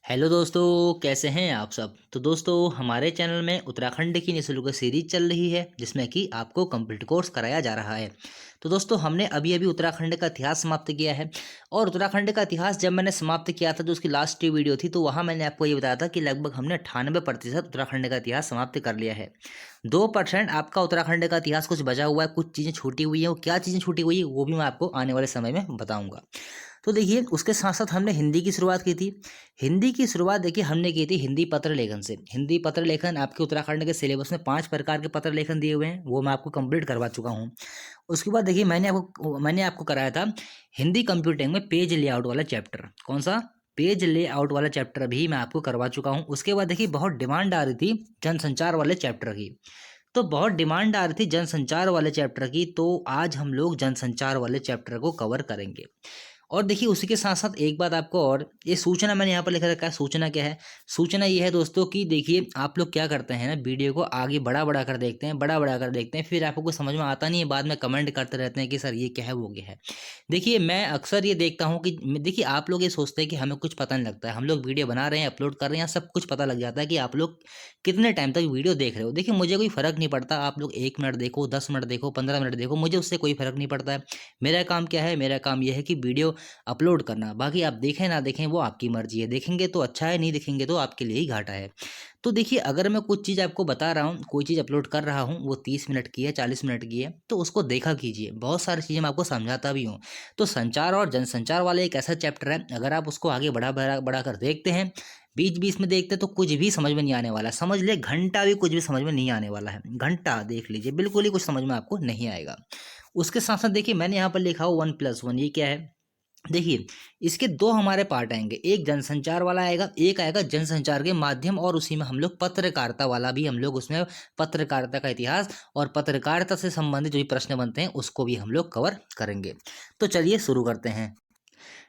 Hello दोस्तों, कैसे हैं आप सब। तो दोस्तों, हमारे चैनल में उत्तराखंड की निःशुल्क सीरीज चल रही है जिसमें कि आपको कंप्लीट कोर्स कराया जा रहा है। तो दोस्तों, हमने अभी अभी उत्तराखंड का इतिहास समाप्त किया है। और उत्तराखंड का इतिहास जब मैंने समाप्त किया था तो उसकी लास्ट वीडियो थी, तो वहाँ मैंने आपको ये बताया था कि लगभग हमने 98% उत्तराखंड का इतिहास समाप्त कर लिया है। 2% आपका उत्तराखंड का इतिहास कुछ बचा हुआ है, कुछ चीज़ें छूटी हुई हैं। वो क्या चीज़ें छूटी हुई है वो भी मैं आपको आने वाले समय में बताऊँगा। तो देखिए, उसके साथ साथ हमने हिंदी की शुरुआत की थी। हिंदी की शुरुआत देखिए हमने की थी हिंदी पत्र लेखन से। हिंदी पत्र लेखन आपके उत्तराखंड के सिलेबस में 5 प्रकार के पत्र लेखन दिए हुए हैं, वो मैं आपको कंप्लीट करवा चुका हूँ। उसके बाद देखिए मैंने आपको कराया था हिंदी कंप्यूटिंग में पेज लेआउट वाला चैप्टर। कौन सा? पेज लेआउट वाला चैप्टर भी मैं आपको करवा चुका हूँ। उसके बाद देखिए बहुत डिमांड आ रही थी जनसंचार वाले चैप्टर की। तो बहुत डिमांड आ रही थी जनसंचार वाले चैप्टर की, तो आज हम लोग जनसंचार वाले चैप्टर को कवर करेंगे। और देखिए उसी के साथ साथ एक बात आपको, और ये सूचना मैंने यहाँ पर लिखा रखा है। सूचना क्या है? सूचना ये है दोस्तों कि देखिए आप लोग क्या करते हैं ना, वीडियो को आगे बड़ा बड़ा कर देखते हैं, बड़ा बड़ा कर देखते हैं, फिर आपको कुछ समझ में आता नहीं है, बाद में कमेंट करते रहते हैं कि सर ये क्या है वो क्या है। देखिए मैं अक्सर ये देखता हूँ कि देखिए आप लोग ये सोचते हैं कि हमें कुछ पता नहीं लगता है। हम लोग वीडियो बना रहे हैं, अपलोड कर रहे हैं, सब कुछ पता लग जाता है कि आप लोग कितने टाइम तक वीडियो देख रहे हो। देखिए मुझे कोई फ़र्क नहीं पड़ता, आप लोग 1 मिनट देखो, 10 मिनट देखो, 15 मिनट देखो, मुझे उससे कोई फ़र्क नहीं पड़ता है। मेरा काम क्या है? मेरा काम ये है कि वीडियो अपलोड करना। बाकी आप देखें ना देखें वो आपकी मर्ज़ी है। देखेंगे तो अच्छा है, नहीं देखेंगे तो आपके लिए ही घाटा है। तो देखिए अगर मैं कुछ चीज़ आपको बता रहा हूँ, कोई चीज़ अपलोड कर रहा हूँ, वो 30 मिनट की है, 40 मिनट की है, तो उसको देखा कीजिए। बहुत सारी चीज़ें मैं आपको समझाता भी हूँ। तो संचार और जनसंचार वाला एक ऐसा चैप्टर है, अगर आप उसको आगे बढ़ा कर देखते हैं, बीच बीच में देखते, तो कुछ भी समझ में नहीं आने वाला। समझ ले घंटा भी कुछ भी समझ में नहीं आने वाला है। घंटा देख लीजिए, बिल्कुल ही कुछ समझ में आपको नहीं आएगा। उसके साथ साथ देखिए मैंने यहाँ पर लिखा हो 1+1, ये क्या है? देखिए इसके दो हमारे पार्ट आएंगे, एक जनसंचार वाला आएगा, एक आएगा जनसंचार के माध्यम, और उसी में हम लोग पत्रकारिता वाला भी, हम लोग उसमें पत्रकारिता का इतिहास और पत्रकारिता से संबंधित जो भी प्रश्न बनते हैं उसको भी हम लोग कवर करेंगे। तो चलिए शुरू करते हैं।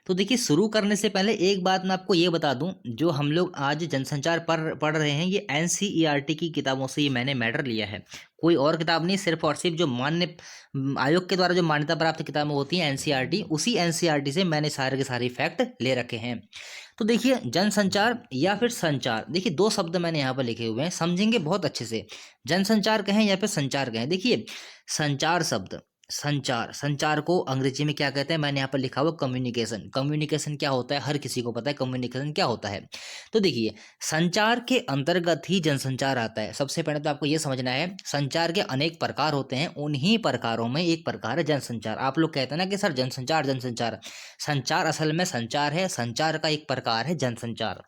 तो देखिए शुरू करने से पहले एक बात मैं आपको ये बता दूं, जो हम लोग आज जनसंचार पर पढ़ रहे हैं ये एनसीईआरटी की किताबों से ये मैंने मैटर लिया है। कोई और किताब नहीं, सिर्फ और सिर्फ जो मान्य आयोग के द्वारा जो मान्यता प्राप्त किताबें होती हैं एनसीईआरटी, उसी एनसीईआरटी से मैंने सारे के सारे फैक्ट ले रखे हैं। तो देखिए जनसंचार या फिर संचार, देखिए दो शब्द मैंने यहाँ पर लिखे हुए हैं, समझेंगे बहुत अच्छे से। जनसंचार कहें या फिर संचार कहें, देखिए संचार शब्द, संचार, संचार को अंग्रेजी में क्या कहते हैं? मैंने यहाँ पर लिखा हुआ कम्युनिकेशन। कम्युनिकेशन क्या होता है? हर किसी को पता है कम्युनिकेशन क्या होता है। तो देखिए संचार के अंतर्गत ही जनसंचार आता है। सबसे पहले तो आपको ये समझना है संचार के अनेक प्रकार होते हैं, उन्हीं प्रकारों में एक प्रकार है जनसंचार। आप लोग कहते हैं ना कि सर जनसंचार जनसंचार, संचार असल में संचार है, संचार का एक प्रकार है जनसंचार।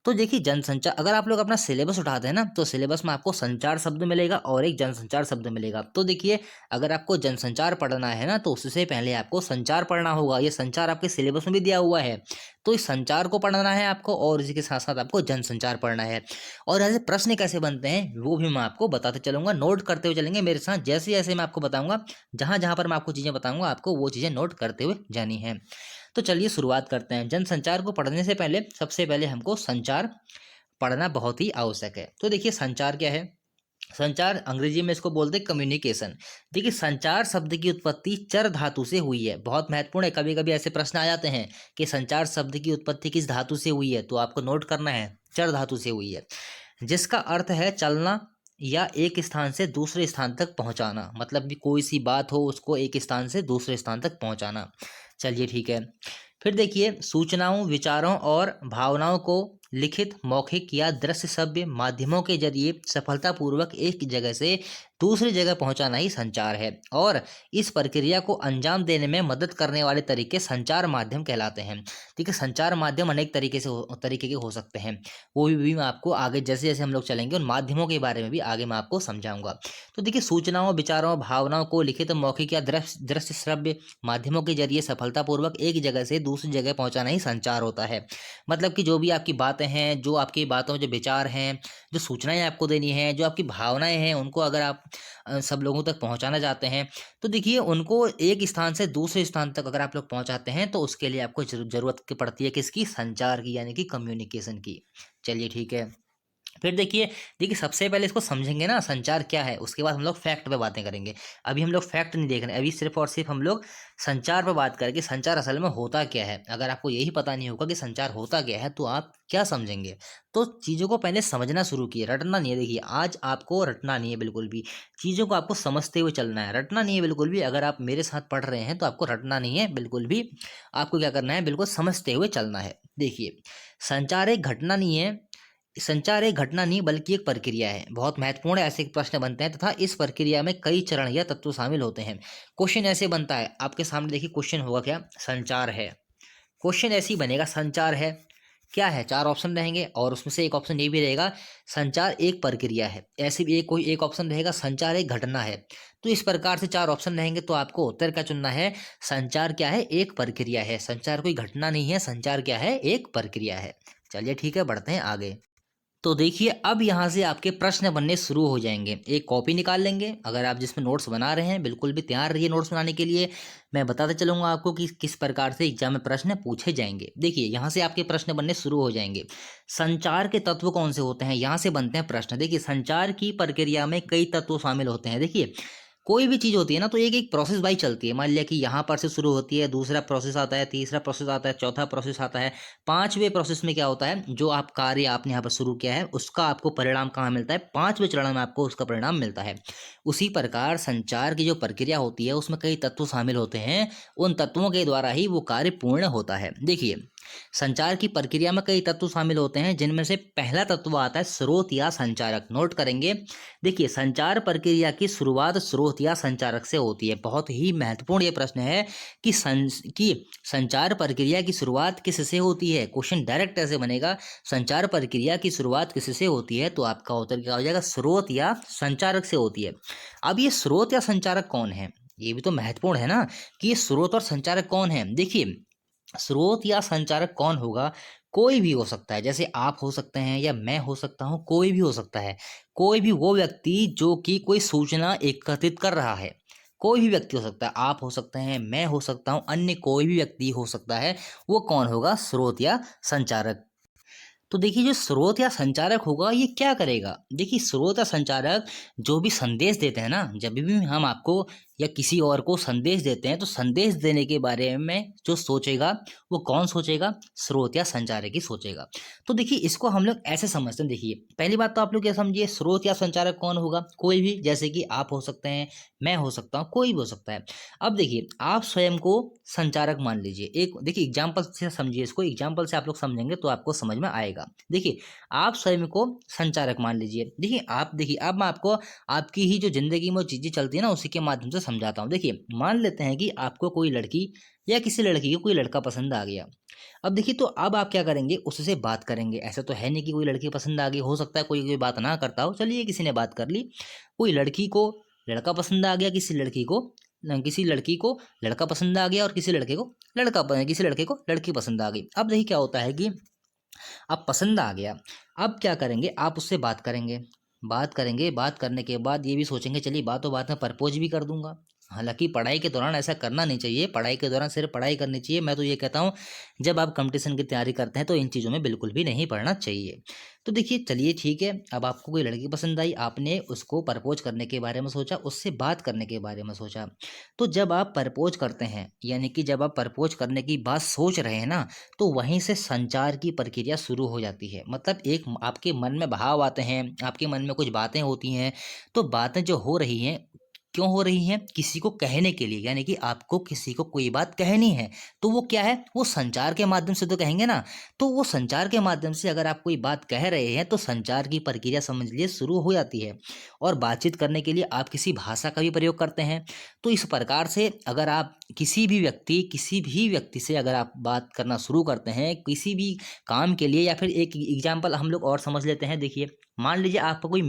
तो देखिए जनसंचार, अगर आप लोग अपना सिलेबस उठाते हैं ना तो सिलेबस में आपको संचार शब्द मिलेगा और एक जनसंचार शब्द मिलेगा। तो देखिए अगर आपको जनसंचार पढ़ना है ना तो उससे पहले आपको संचार पढ़ना होगा। ये संचार आपके सिलेबस में भी दिया हुआ है। तो इस संचार को पढ़ना है आपको, और इसी के साथ साथ आपको जनसंचार पढ़ना है। और ऐसे प्रश्न कैसे बनते हैं वो भी मैं आपको बताते चलूंगा, नोट करते हुए चलेंगे मेरे साथ। जैसे जैसे मैं आपको बताऊंगा, जहां जहां पर मैं आपको चीजें बताऊंगा, आपको वो चीजें नोट करते हुए जानी है। तो चलिए शुरुआत करते हैं। जनसंचार को पढ़ने से पहले सबसे पहले हमको संचार पढ़ना बहुत ही आवश्यक है। तो देखिए संचार क्या है? संचार अंग्रेजी में इसको बोलते हैं कम्युनिकेशन। देखिए संचार शब्द की उत्पत्ति चर धातु से हुई है। बहुत महत्वपूर्ण है, कभी कभी ऐसे प्रश्न आ जाते हैं कि संचार शब्द की उत्पत्ति किस धातु से हुई है, तो आपको नोट करना है चर धातु से हुई है, जिसका अर्थ है चलना या एक स्थान से दूसरे स्थान तक पहुंचाना। मतलब कि कोई सी बात हो उसको एक स्थान से दूसरे स्थान तक पहुंचाना। चलिए ठीक है। फिर देखिए सूचनाओं, विचारों और भावनाओं को लिखित, मौखिक या दृश्य श्रव्य माध्यमों के जरिए सफलतापूर्वक एक जगह से दूसरी जगह पहुंचाना ही संचार है। और इस प्रक्रिया को अंजाम देने में मदद करने वाले तरीके संचार माध्यम कहलाते हैं। ठीक है, संचार माध्यम अनेक तरीके के हो सकते हैं। वो भी मैं आपको आगे जैसे जैसे हम लोग चलेंगे उन माध्यमों के बारे में भी आगे मैं आपको समझाऊंगा। तो देखिए सूचनाओं, विचारों, भावनाओं को लिखित, मौखिक या दृश्य श्रव्य माध्यमों के जरिए सफलतापूर्वक एक जगह से दूसरी जगह पहुंचाना ही संचार होता है। मतलब कि जो भी आपकी बातें हैं, जो आपकी बातों जो विचार हैं, जो सूचनाएं आपको देनी है, जो आपकी भावनाएं हैं, उनको अगर आप सब लोगों तक पहुंचाना चाहते हैं, तो देखिए उनको एक स्थान से दूसरे स्थान तक अगर आप लोग पहुंचाते हैं तो उसके लिए आपको जरूरत पड़ती है किसकी? संचार की, यानी कि कम्युनिकेशन की। चलिए ठीक है। फिर देखिए देखिए सबसे पहले इसको समझेंगे ना संचार क्या है, उसके बाद हम लोग फैक्ट पे बातें करेंगे। अभी हम लोग फैक्ट नहीं देख रहे हैं, अभी सिर्फ और सिर्फ हम लोग संचार पे बात करेंगे, संचार असल में होता क्या है। अगर आपको यही पता नहीं होगा कि संचार होता क्या है तो आप क्या समझेंगे। तो चीज़ों को पहले समझना शुरू किए, रटना नहीं है। देखिए आज आपको रटना नहीं है बिल्कुल भी, चीज़ों को आपको समझते हुए चलना है, रटना नहीं है बिल्कुल भी। अगर आप मेरे साथ पढ़ रहे हैं तो आपको रटना नहीं है बिल्कुल भी, आपको क्या करना है, बिल्कुल समझते हुए चलना है। देखिए संचार एक घटना नहीं है, संचार एक घटना नहीं बल्कि एक प्रक्रिया है, बहुत महत्वपूर्ण ऐसे प्रश्न बनते हैं तथा इस प्रक्रिया में कई चरण या तत्व शामिल होते हैं। क्वेश्चन ऐसे बनता है आपके सामने, देखिए क्वेश्चन होगा क्या, संचार है। क्वेश्चन ऐसे ही बनेगा, संचार है क्या है, चार ऑप्शन रहेंगे और उसमें से एक ऑप्शन ये भी रहेगा संचार एक प्रक्रिया है। ऐसे भी एक कोई एक ऑप्शन रहेगा संचार एक घटना है। तो इस प्रकार से चार ऑप्शन रहेंगे तो आपको उत्तर क्या चुनना है, संचार क्या है, एक प्रक्रिया है। संचार कोई घटना नहीं है, संचार क्या है, एक प्रक्रिया है। चलिए ठीक है, बढ़ते हैं आगे। तो देखिए अब यहाँ से आपके प्रश्न बनने शुरू हो जाएंगे। एक कॉपी निकाल लेंगे, अगर आप जिसमें नोट्स बना रहे हैं बिल्कुल भी तैयार रहिए नोट्स बनाने के लिए। मैं बताता चलूंगा आपको कि किस प्रकार से एग्जाम में प्रश्न पूछे जाएंगे। देखिए यहाँ से आपके प्रश्न बनने शुरू हो जाएंगे। संचार के तत्व कौन से होते हैं, यहाँ से बनते हैं प्रश्न। देखिए संचार की प्रक्रिया में कई तत्व शामिल होते हैं। देखिए कोई भी चीज़ होती है ना तो एक एक प्रोसेस बाई चलती है। मान लिया कि यहाँ पर से शुरू होती है, दूसरा प्रोसेस आता है, तीसरा प्रोसेस आता है, चौथा प्रोसेस आता है, पांचवें प्रोसेस में क्या होता है, जो आप कार्य आपने यहाँ पर शुरू किया है उसका आपको परिणाम कहाँ मिलता है, पांचवें चरण में आपको उसका परिणाम मिलता है। उसी प्रकार संचार की जो प्रक्रिया होती है उसमें कई तत्व शामिल होते हैं, उन तत्वों के द्वारा ही वो कार्य पूर्ण होता है। देखिए संचार की प्रक्रिया में कई तत्व शामिल होते हैं, जिनमें से पहला तत्व आता है स्रोत या संचारक। नोट करेंगे, देखिए संचार प्रक्रिया की शुरुआत स्रोत या संचारक से होती है। बहुत ही महत्वपूर्ण ये प्रश्न है कि संचार प्रक्रिया की शुरुआत किससे होती है। क्वेश्चन डायरेक्ट ऐसे बनेगा, संचार प्रक्रिया की शुरुआत किससे होती है, तो आपका उत्तर क्या हो जाएगा, स्रोत या संचारक से होती है। अब ये स्रोत या संचारक कौन है, ये भी तो महत्वपूर्ण है ना, कि ये स्रोत और संचारक कौन है। देखिए स्रोत या संचारक कौन होगा, कोई भी हो सकता है, जैसे आप हो सकते हैं या मैं हो सकता हूं, कोई भी हो सकता है। कोई भी वो व्यक्ति जो कि कोई सूचना एकत्रित कर रहा है, कोई भी व्यक्ति हो सकता है, आप हो सकते हैं, मैं हो सकता हूं, अन्य कोई भी व्यक्ति हो सकता है। वो कौन होगा, स्रोत या संचारक। तो देखिए जो स्रोत या संचारक होगा ये क्या करेगा, देखिए स्रोत या संचारक जो भी संदेश देते हैं ना, जब भी हम आपको या किसी और को संदेश देते हैं तो संदेश देने के बारे में जो सोचेगा वो कौन सोचेगा, स्रोत या संचारक ही सोचेगा। तो देखिए इसको हम लोग ऐसे समझते हैं। देखिए पहली बात तो आप लोग क्या समझिए, स्रोत या संचारक कौन होगा, कोई भी, जैसे कि आप हो सकते हैं, मैं हो सकता हूँ, कोई भी हो सकता है। अब देखिए आप स्वयं को संचारक मान लीजिए। एक देखिए एग्जाम्पल से समझिए इसको, एग्जाम्पल से आप लोग समझेंगे तो आपको समझ में आएगा। देखिए आप स्वयं को संचारक मान लीजिए। देखिए अब मैं आपको आपकी ही जो जिंदगी में चीजें चलती है ना उसी के माध्यम से समझाता हूँ। देखिए मान लेते हैं कि आपको कोई लड़की या किसी लड़की को कोई लड़का पसंद आ गया। अब देखिए तो अब आप क्या करेंगे, उससे बात करेंगे। ऐसा तो है नहीं कि कोई लड़की पसंद आ गई, हो सकता है कोई कोई बात ना करता हो, चलिए किसी ने बात कर ली। कोई लड़की को लड़का पसंद आ गया, किसी लड़की को लड़का पसंद आ गया और किसी लड़के को लड़की पसंद आ गई। अब देखिए क्या होता है कि अब पसंद आ गया, अब क्या करेंगे, आप उससे बात करने के बाद ये भी सोचेंगे चलिए बातों बात में प्रपोज भी कर दूंगा। हालांकि पढ़ाई के दौरान ऐसा करना नहीं चाहिए, पढ़ाई के दौरान सिर्फ पढ़ाई करनी चाहिए। मैं तो ये कहता हूँ जब आप कंपटीशन की तैयारी करते हैं तो इन चीज़ों में बिल्कुल भी नहीं पढ़ना चाहिए। तो देखिए चलिए ठीक है, अब आपको कोई लड़की पसंद आई, आपने उसको प्रपोज करने के बारे में सोचा, उससे बात करने के बारे में सोचा। तो जब आप प्रपोज करते हैं, यानी कि जब आप प्रपोज करने की बात सोच रहे हैं ना, तो वहीं से संचार की प्रक्रिया शुरू हो जाती है। मतलब एक आपके मन में भाव आते हैं, आपके मन में कुछ बातें होती हैं। तो बातें जो हो रही हैं क्यों हो रही हैं, किसी को कहने के लिए, यानी कि आपको किसी को कोई बात कहनी है। तो वो क्या है, वो संचार के माध्यम से तो कहेंगे ना। तो वो संचार के माध्यम से अगर आप कोई बात कह रहे हैं तो संचार की प्रक्रिया समझ लिए शुरू हो जाती है। और बातचीत करने के लिए आप किसी भाषा का भी प्रयोग करते हैं। तो इस प्रकार से अगर आप किसी भी व्यक्ति से अगर आप बात करना शुरू करते हैं किसी भी काम के लिए, या फिर एक एग्जाम्पल हम लोग और समझ लेते हैं। देखिए मान लीजिए आपका कोई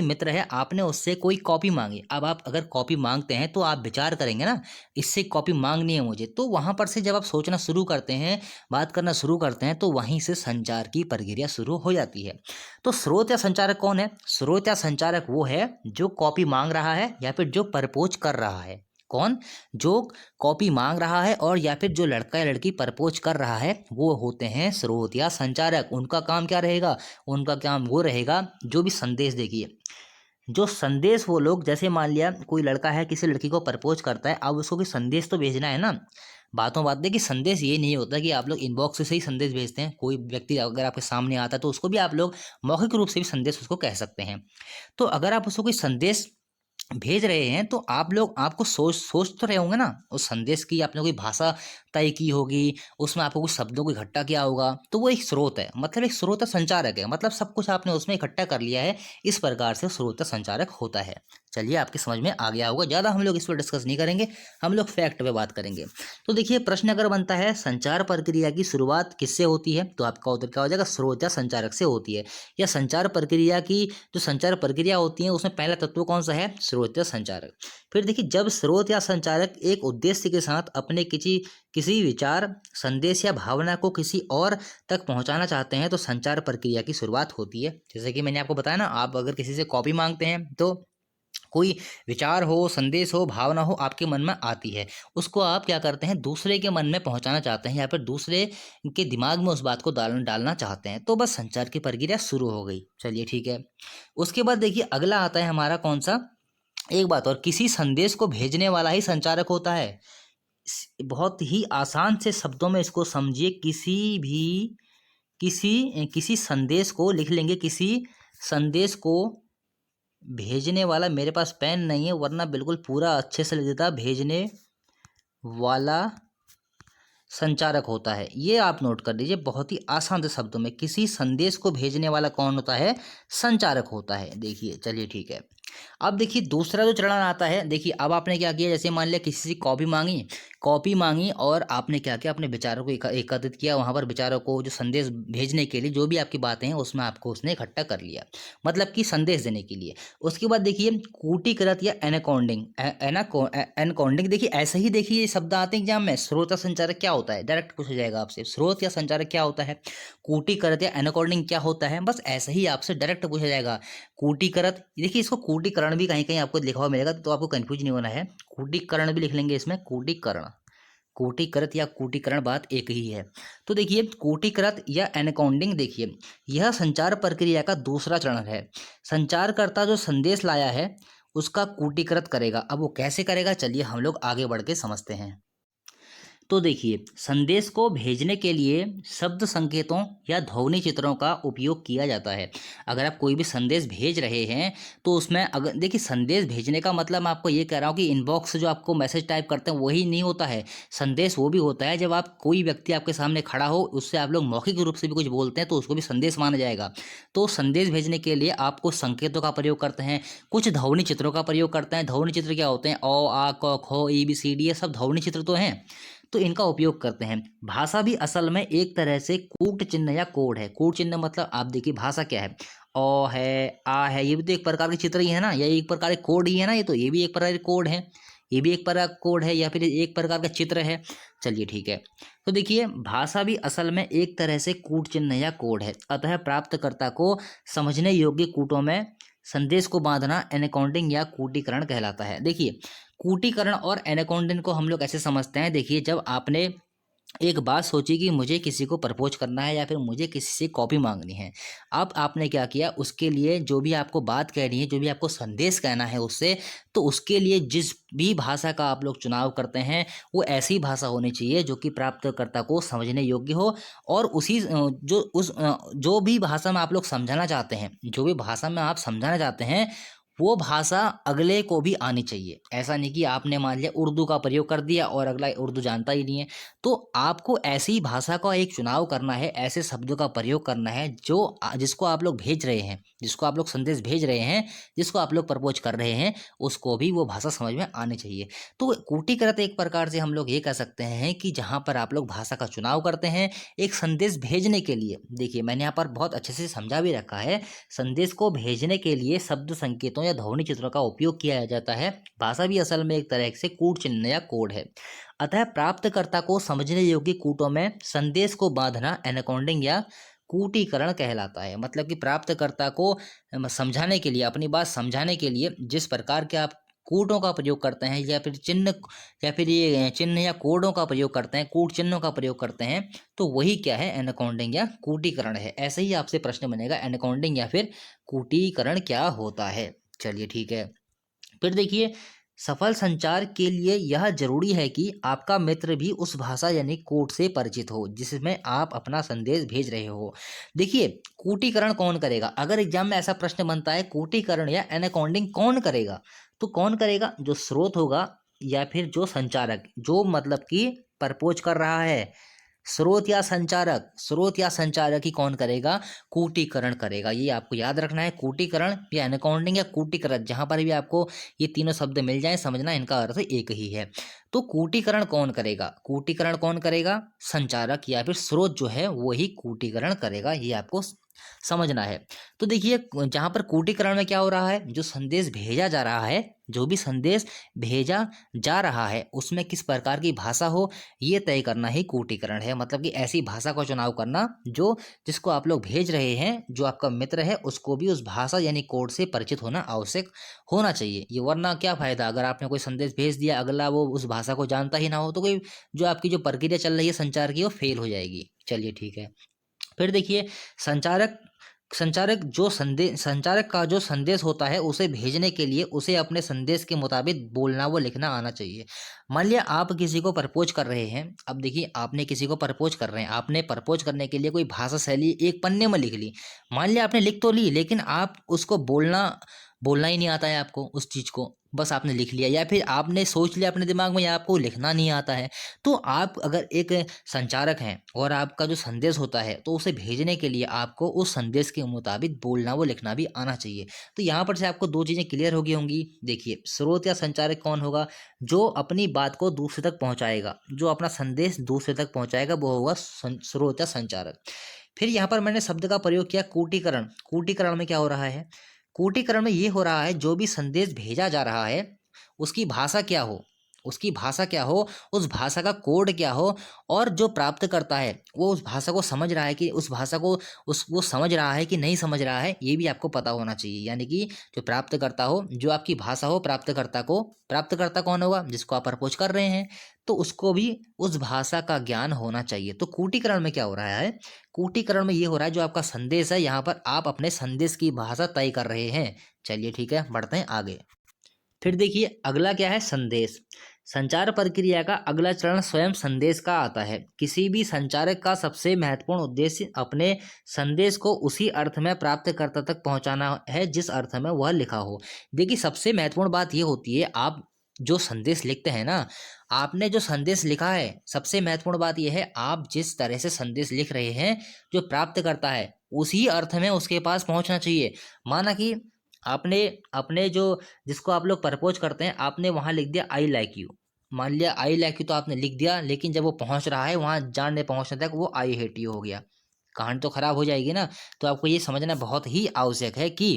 मित्र है, आपने उससे कोई कॉपी मांगी। अब आप अगर कॉपी मांगते हैं तो आप विचार करेंगे ना, इससे कॉपी मांगनी है मुझे। तो वहां पर से जब आप सोचना शुरू करते हैं, बात करना शुरू करते हैं, तो वहीं से संचार की प्रक्रिया शुरू हो जाती है। तो स्रोत या संचारक कौन है, स्रोत या संचारक वो है जो कॉपी मांग रहा है या फिर जो प्रपोज कर रहा है। कौन? जो कॉपी मांग रहा है और या फिर जो लड़का या लड़की प्रपोज कर रहा है वो होते हैं स्रोत या संचारक। उनका काम क्या रहेगा? उनका काम वो रहेगा जो भी संदेश, देखिए जो संदेश वो लोग, जैसे मान लिया कोई लड़का है किसी लड़की को प्रपोज करता है, अब उसको कोई संदेश तो भेजना है ना। बातों बात देखिए, संदेश ये नहीं होता कि आप लोग इनबॉक्स से ही संदेश भेजते हैं। कोई व्यक्ति अगर आपके सामने आता है तो उसको भी आप लोग मौखिक रूप से भी संदेश उसको कह सकते हैं। तो अगर आप उसको कोई संदेश भेज रहे हैं तो आप लोग, आपको सोच सोच तो रहे होंगे ना उस संदेश की, आपने कोई भाषा तय की होगी, उसमें आपको कुछ शब्दों को इकट्ठा किया होगा, तो वो एक स्रोत है, मतलब एक स्रोत संचारक है, मतलब सब कुछ आपने उसमें इकट्ठा कर लिया है। इस प्रकार से स्रोत संचारक होता है। चलिए आपकी समझ में आ गया होगा, ज़्यादा हम लोग इस पर डिस्कस नहीं करेंगे, हम लोग फैक्ट पे बात करेंगे। तो देखिए प्रश्न अगर बनता है संचार प्रक्रिया की शुरुआत किससे होती है, तो आपका उत्तर क्या हो जाएगा? स्रोत या संचारक से होती है। या संचार प्रक्रिया की जो संचार प्रक्रिया होती है उसमें पहला तत्व कौन सा है? स्रोत या संचारक। फिर देखिए जब स्रोत या संचारक एक उद्देश्य के साथ अपने किसी किसी विचार, संदेश या भावना को किसी और तक पहुंचाना चाहते हैं तो संचार प्रक्रिया की शुरुआत होती है। जैसे कि मैंने आपको बताया ना, आप अगर किसी से कॉपी मांगते हैं तो कोई विचार हो, संदेश हो, भावना हो आपके मन में आती है, उसको आप क्या करते हैं? दूसरे के मन में पहुंचाना चाहते हैं या फिर दूसरे के दिमाग में उस बात को डालना चाहते हैं, तो बस संचार की प्रक्रिया शुरू हो गई। चलिए ठीक है। उसके बाद देखिए अगला आता है हमारा कौन सा? एक बात और, किसी संदेश को भेजने वाला ही संचारक होता है। बहुत ही आसान से शब्दों में इसको समझिए। किसी संदेश को लिख लेंगे, किसी संदेश को भेजने वाला, मेरे पास पेन नहीं है वरना बिल्कुल पूरा अच्छे से लिख देता, भेजने वाला संचारक होता है। ये आप नोट कर लीजिए बहुत ही आसान से शब्दों में, किसी संदेश को भेजने वाला कौन होता है? संचारक होता है। देखिए चलिए ठीक है। अब देखिए दूसरा जो चरण आता है, देखिए अब आपने क्या किया, जैसे मान लिया किसी से कॉपी मांगी और आपने क्या किया? अपने विचारों को एकत्रित किया, वहां पर विचारों को जो संदेश भेजने के लिए जो भी आपकी बातें हैं उसमें आपको उसने इकट्ठा कर लिया, मतलब कि संदेश देने के लिए। उसके बाद देखिए कूटीकृत या एनाकोंडिंग, एनकोंडिंग, देखिए ऐसे ही देखिए शब्द आते हैं एग्जाम में। स्रोत या संचारक क्या होता है? डायरेक्ट पूछा जाएगा आपसे, स्रोत या संचारक क्या होता है? कूटीकृत या एनाकोंडिंग क्या होता है? बस ऐसे ही आपसे डायरेक्ट पूछा जाएगा। कूटीकृत, देखिए इसको कूटीकरण भी कहीं कहीं आपको लिखा हुआ मिलेगा, तो आपको कंफ्यूज नहीं होना है। कूटीकरण भी लिख लेंगे इसमें, कूटीकरण, कूटीकृत या कूटीकरण बात एक ही है। तो देखिए कूटीकृत या एनकोडिंग, देखिए यह संचार प्रक्रिया का दूसरा चरण है। संचारकर्ता जो संदेश लाया है उसका कूटीकृत करेगा। अब वो कैसे करेगा, चलिए हम लोग आगे बढ़ के समझते हैं। तो देखिए संदेश को भेजने के लिए शब्द संकेतों या ध्वनि चित्रों का उपयोग किया जाता है। अगर आप कोई भी संदेश भेज रहे हैं तो उसमें, अगर देखिए संदेश भेजने का मतलब मैं आपको ये कह रहा हूँ कि इनबॉक्स से जो आपको मैसेज टाइप करते हैं वही नहीं होता है। संदेश वो भी होता है जब आप, कोई व्यक्ति आपके सामने खड़ा हो, उससे आप लोग मौखिक रूप से भी कुछ बोलते हैं तो उसको भी संदेश माना जाएगा। तो संदेश भेजने के लिए आपको संकेतों का प्रयोग करते हैं, कुछ ध्वनि चित्रों का प्रयोग करते हैं। ध्वनि चित्र क्या होते हैं? अ आ क ख ए बी सी डी, ये सब ध्वनि चित्र तो हैं, तो इनका उपयोग करते हैं। भाषा भी असल में एक तरह से कूट चिन्ह या कोड है। कूट चिन्ह मतलब आप देखिए भाषा क्या है, अ है, आ है, ये भी तो एक प्रकार के चित्र ही है ना, या एक प्रकार के कोड ही है ना, ये तो ये भी एक प्रकार के कोड है, ये भी एक प्रकार का कोड है या फिर एक प्रकार का चित्र है। चलिए ठीक है। तो देखिए भाषा भी असल में एक तरह से कूट चिन्ह या कोड है, अतः प्राप्तकर्ता को समझने योग्य कूटों में संदेश को बांधना एनकोडिंग या कूटीकरण कहलाता है। देखिए कूटीकरण और एनाकोंडिन को हम लोग ऐसे समझते हैं, देखिए जब आपने एक बात सोची कि मुझे किसी को प्रपोज करना है या फिर मुझे किसी से कॉपी मांगनी है, अब आपने क्या किया, उसके लिए जो भी आपको बात कहनी है, जो भी आपको संदेश कहना है उससे, तो उसके लिए जिस भी भाषा का आप लोग चुनाव करते हैं वो ऐसी भाषा होनी चाहिए जो कि प्राप्तकर्ता को समझने योग्य हो। और जो भी भाषा में आप लोग समझाना चाहते हैं, जो भी भाषा में आप समझाना चाहते हैं वो भाषा अगले को भी आनी चाहिए। ऐसा नहीं कि आपने मान लिया उर्दू का प्रयोग कर दिया और अगला उर्दू जानता ही नहीं है। तो आपको ऐसी भाषा का एक चुनाव करना है, ऐसे शब्दों का प्रयोग करना है जो जिसको आप लोग भेज रहे हैं, जिसको आप लोग संदेश भेज रहे हैं, जिसको आप लोग प्रपोज कर रहे हैं, उसको भी वो भाषा समझ में आनी चाहिए। तो कूटीकृत एक प्रकार से हम लोग ये कह सकते हैं कि जहाँ पर आप लोग भाषा का चुनाव करते हैं एक संदेश भेजने के लिए। देखिए मैंने यहाँ पर बहुत अच्छे से समझा भी रखा है, संदेश को भेजने के लिए शब्द संकेतों या ध्वनि चित्रों का उपयोग किया जाता है। भाषा भी असल में एक तरह से कूट चिन्ह या कोड है, अतः प्राप्तकर्ता को समझने योग्य कूटों में संदेश को बांधना एनकोडिंग या कूटीकरण कहलाता है। मतलब कि प्राप्तकर्ता को समझाने के लिए, अपनी बात समझाने के लिए जिस प्रकार के आप कूटों का प्रयोग करते हैं या फिर चिन्ह, या फिर ये चिन्ह या कोडों का प्रयोग करते हैं, कूट चिन्हों का प्रयोग करते हैं, तो वही क्या है, एनकोडिंग या कूटीकरण है। ऐसे ही आपसे प्रश्न बनेगा, एनकोडिंग या फिर कूटीकरण क्या होता है। चलिए ठीक है। फिर देखिए, सफल संचार के लिए यह जरूरी है कि आपका मित्र भी उस भाषा यानी कोड से परिचित हो जिसमें आप अपना संदेश भेज रहे हो। देखिए, कूटीकरण कौन करेगा, अगर एग्जाम में ऐसा प्रश्न बनता है कूटीकरण या एनकोडिंग कौन करेगा, तो कौन करेगा, जो स्रोत होगा या फिर जो संचारक, जो मतलब कि परपोज कर रहा है, स्रोत या संचारक ही कौन करेगा, कूटीकरण करेगा। ये आपको याद रखना है, कूटीकरण या एनकाउंटिंग या कूटीकरण, जहां पर भी आपको ये तीनों शब्द मिल जाए समझना इनका अर्थ एक ही है। तो कूटीकरण कौन करेगा, कूटीकरण कौन करेगा, संचारक या फिर स्रोत जो है वही कूटीकरण करेगा, ये आपको समझना है। तो देखिए, जहां पर कूटीकरण में क्या हो रहा है, जो संदेश भेजा जा रहा है, जो भी संदेश भेजा जा रहा है उसमें किस प्रकार की भाषा हो, ये तय करना ही कूटीकरण है। मतलब कि ऐसी भाषा का चुनाव करना जो जिसको आप लोग भेज रहे हैं, जो आपका मित्र है, उसको भी उस भाषा यानी कोड से परिचित होना आवश्यक होना चाहिए। ये वरना क्या फायदा, अगर आपने कोई संदेश भेज दिया, अगला वो उस भाषा को जानता ही ना हो, तो कोई जो आपकी जो प्रक्रिया चल रही है संचार की, वो फेल हो जाएगी। चलिए ठीक है। फिर देखिए, संचारक संचारक का जो संदेश होता है उसे भेजने के लिए उसे अपने संदेश के मुताबिक बोलना व लिखना आना चाहिए। मान लिया आप किसी को प्रपोज कर रहे हैं, अब देखिए आपने किसी को प्रपोज कर रहे हैं, आपने प्रपोज करने के लिए कोई भाषा शैली एक पन्ने में लिख ली, मान लिया आपने लिख तो ली, लेकिन आप उसको बोलना बोलना ही नहीं आता है आपको, उस चीज़ को बस आपने लिख लिया, या फिर आपने सोच लिया अपने दिमाग में, या आपको लिखना नहीं आता है। तो आप अगर एक संचारक हैं और आपका जो संदेश होता है, तो उसे भेजने के लिए आपको उस संदेश के मुताबिक बोलना व लिखना भी आना चाहिए। तो यहाँ पर से आपको दो चीज़ें क्लियर हो गई होंगी। देखिए, स्रोत या संचारक कौन होगा, जो अपनी बात को दूसरे तक पहुँचाएगा, जो अपना संदेश दूसरे तक पहुँचाएगा, वो होगा स्रोत या संचारक। फिर यहाँ पर मैंने शब्द का प्रयोग किया कूटीकरण। कूटीकरण में क्या हो रहा है, कूटीकरण में ये हो रहा है, जो भी संदेश भेजा जा रहा है उसकी भाषा क्या हो, उसकी भाषा क्या हो, उस भाषा का कोड क्या हो, और जो प्राप्त करता है वो उस भाषा को समझ रहा है कि उस भाषा को वो समझ रहा है कि नहीं समझ रहा है, ये भी आपको पता होना चाहिए। यानी कि जो प्राप्त करता हो, जो आपकी भाषा हो, प्राप्तकर्ता कौन होगा, जिसको आप प्रपोज कर रहे हैं, तो उसको भी उस भाषा का ज्ञान होना चाहिए। तो कूटीकरण में क्या हो रहा है, कूटीकरण में ये हो रहा है, जो आपका संदेश है, यहाँ पर आप अपने संदेश की भाषा तय कर रहे हैं। चलिए ठीक है, बढ़ते हैं आगे। फिर देखिए, अगला क्या है, संदेश। संचार प्रक्रिया का अगला चरण स्वयं संदेश का आता है। किसी भी संचारक का सबसे महत्वपूर्ण उद्देश्य अपने संदेश को उसी अर्थ में प्राप्तकर्ता तक पहुंचाना है जिस अर्थ में वह लिखा हो। देखिए, सबसे महत्वपूर्ण बात यह होती है, आप जो संदेश लिखते हैं ना, आपने जो संदेश लिखा है, सबसे महत्वपूर्ण बात यह है, आप जिस तरह से संदेश लिख रहे हैं, जो प्राप्त करता है उसी अर्थ में उसके पास पहुंचना चाहिए। माना कि आपने अपने जो जिसको आप लोग प्रपोज करते हैं, आपने वहां लिख दिया आई लाइक यू, मान लिया आई लाइक यू तो आपने लिख दिया, लेकिन जब वो पहुंच रहा है वहां जानने पहुंचने तक वो आई हेट यू हो गया, कहानी तो खराब हो जाएगी ना। तो आपको ये समझना बहुत ही आवश्यक है कि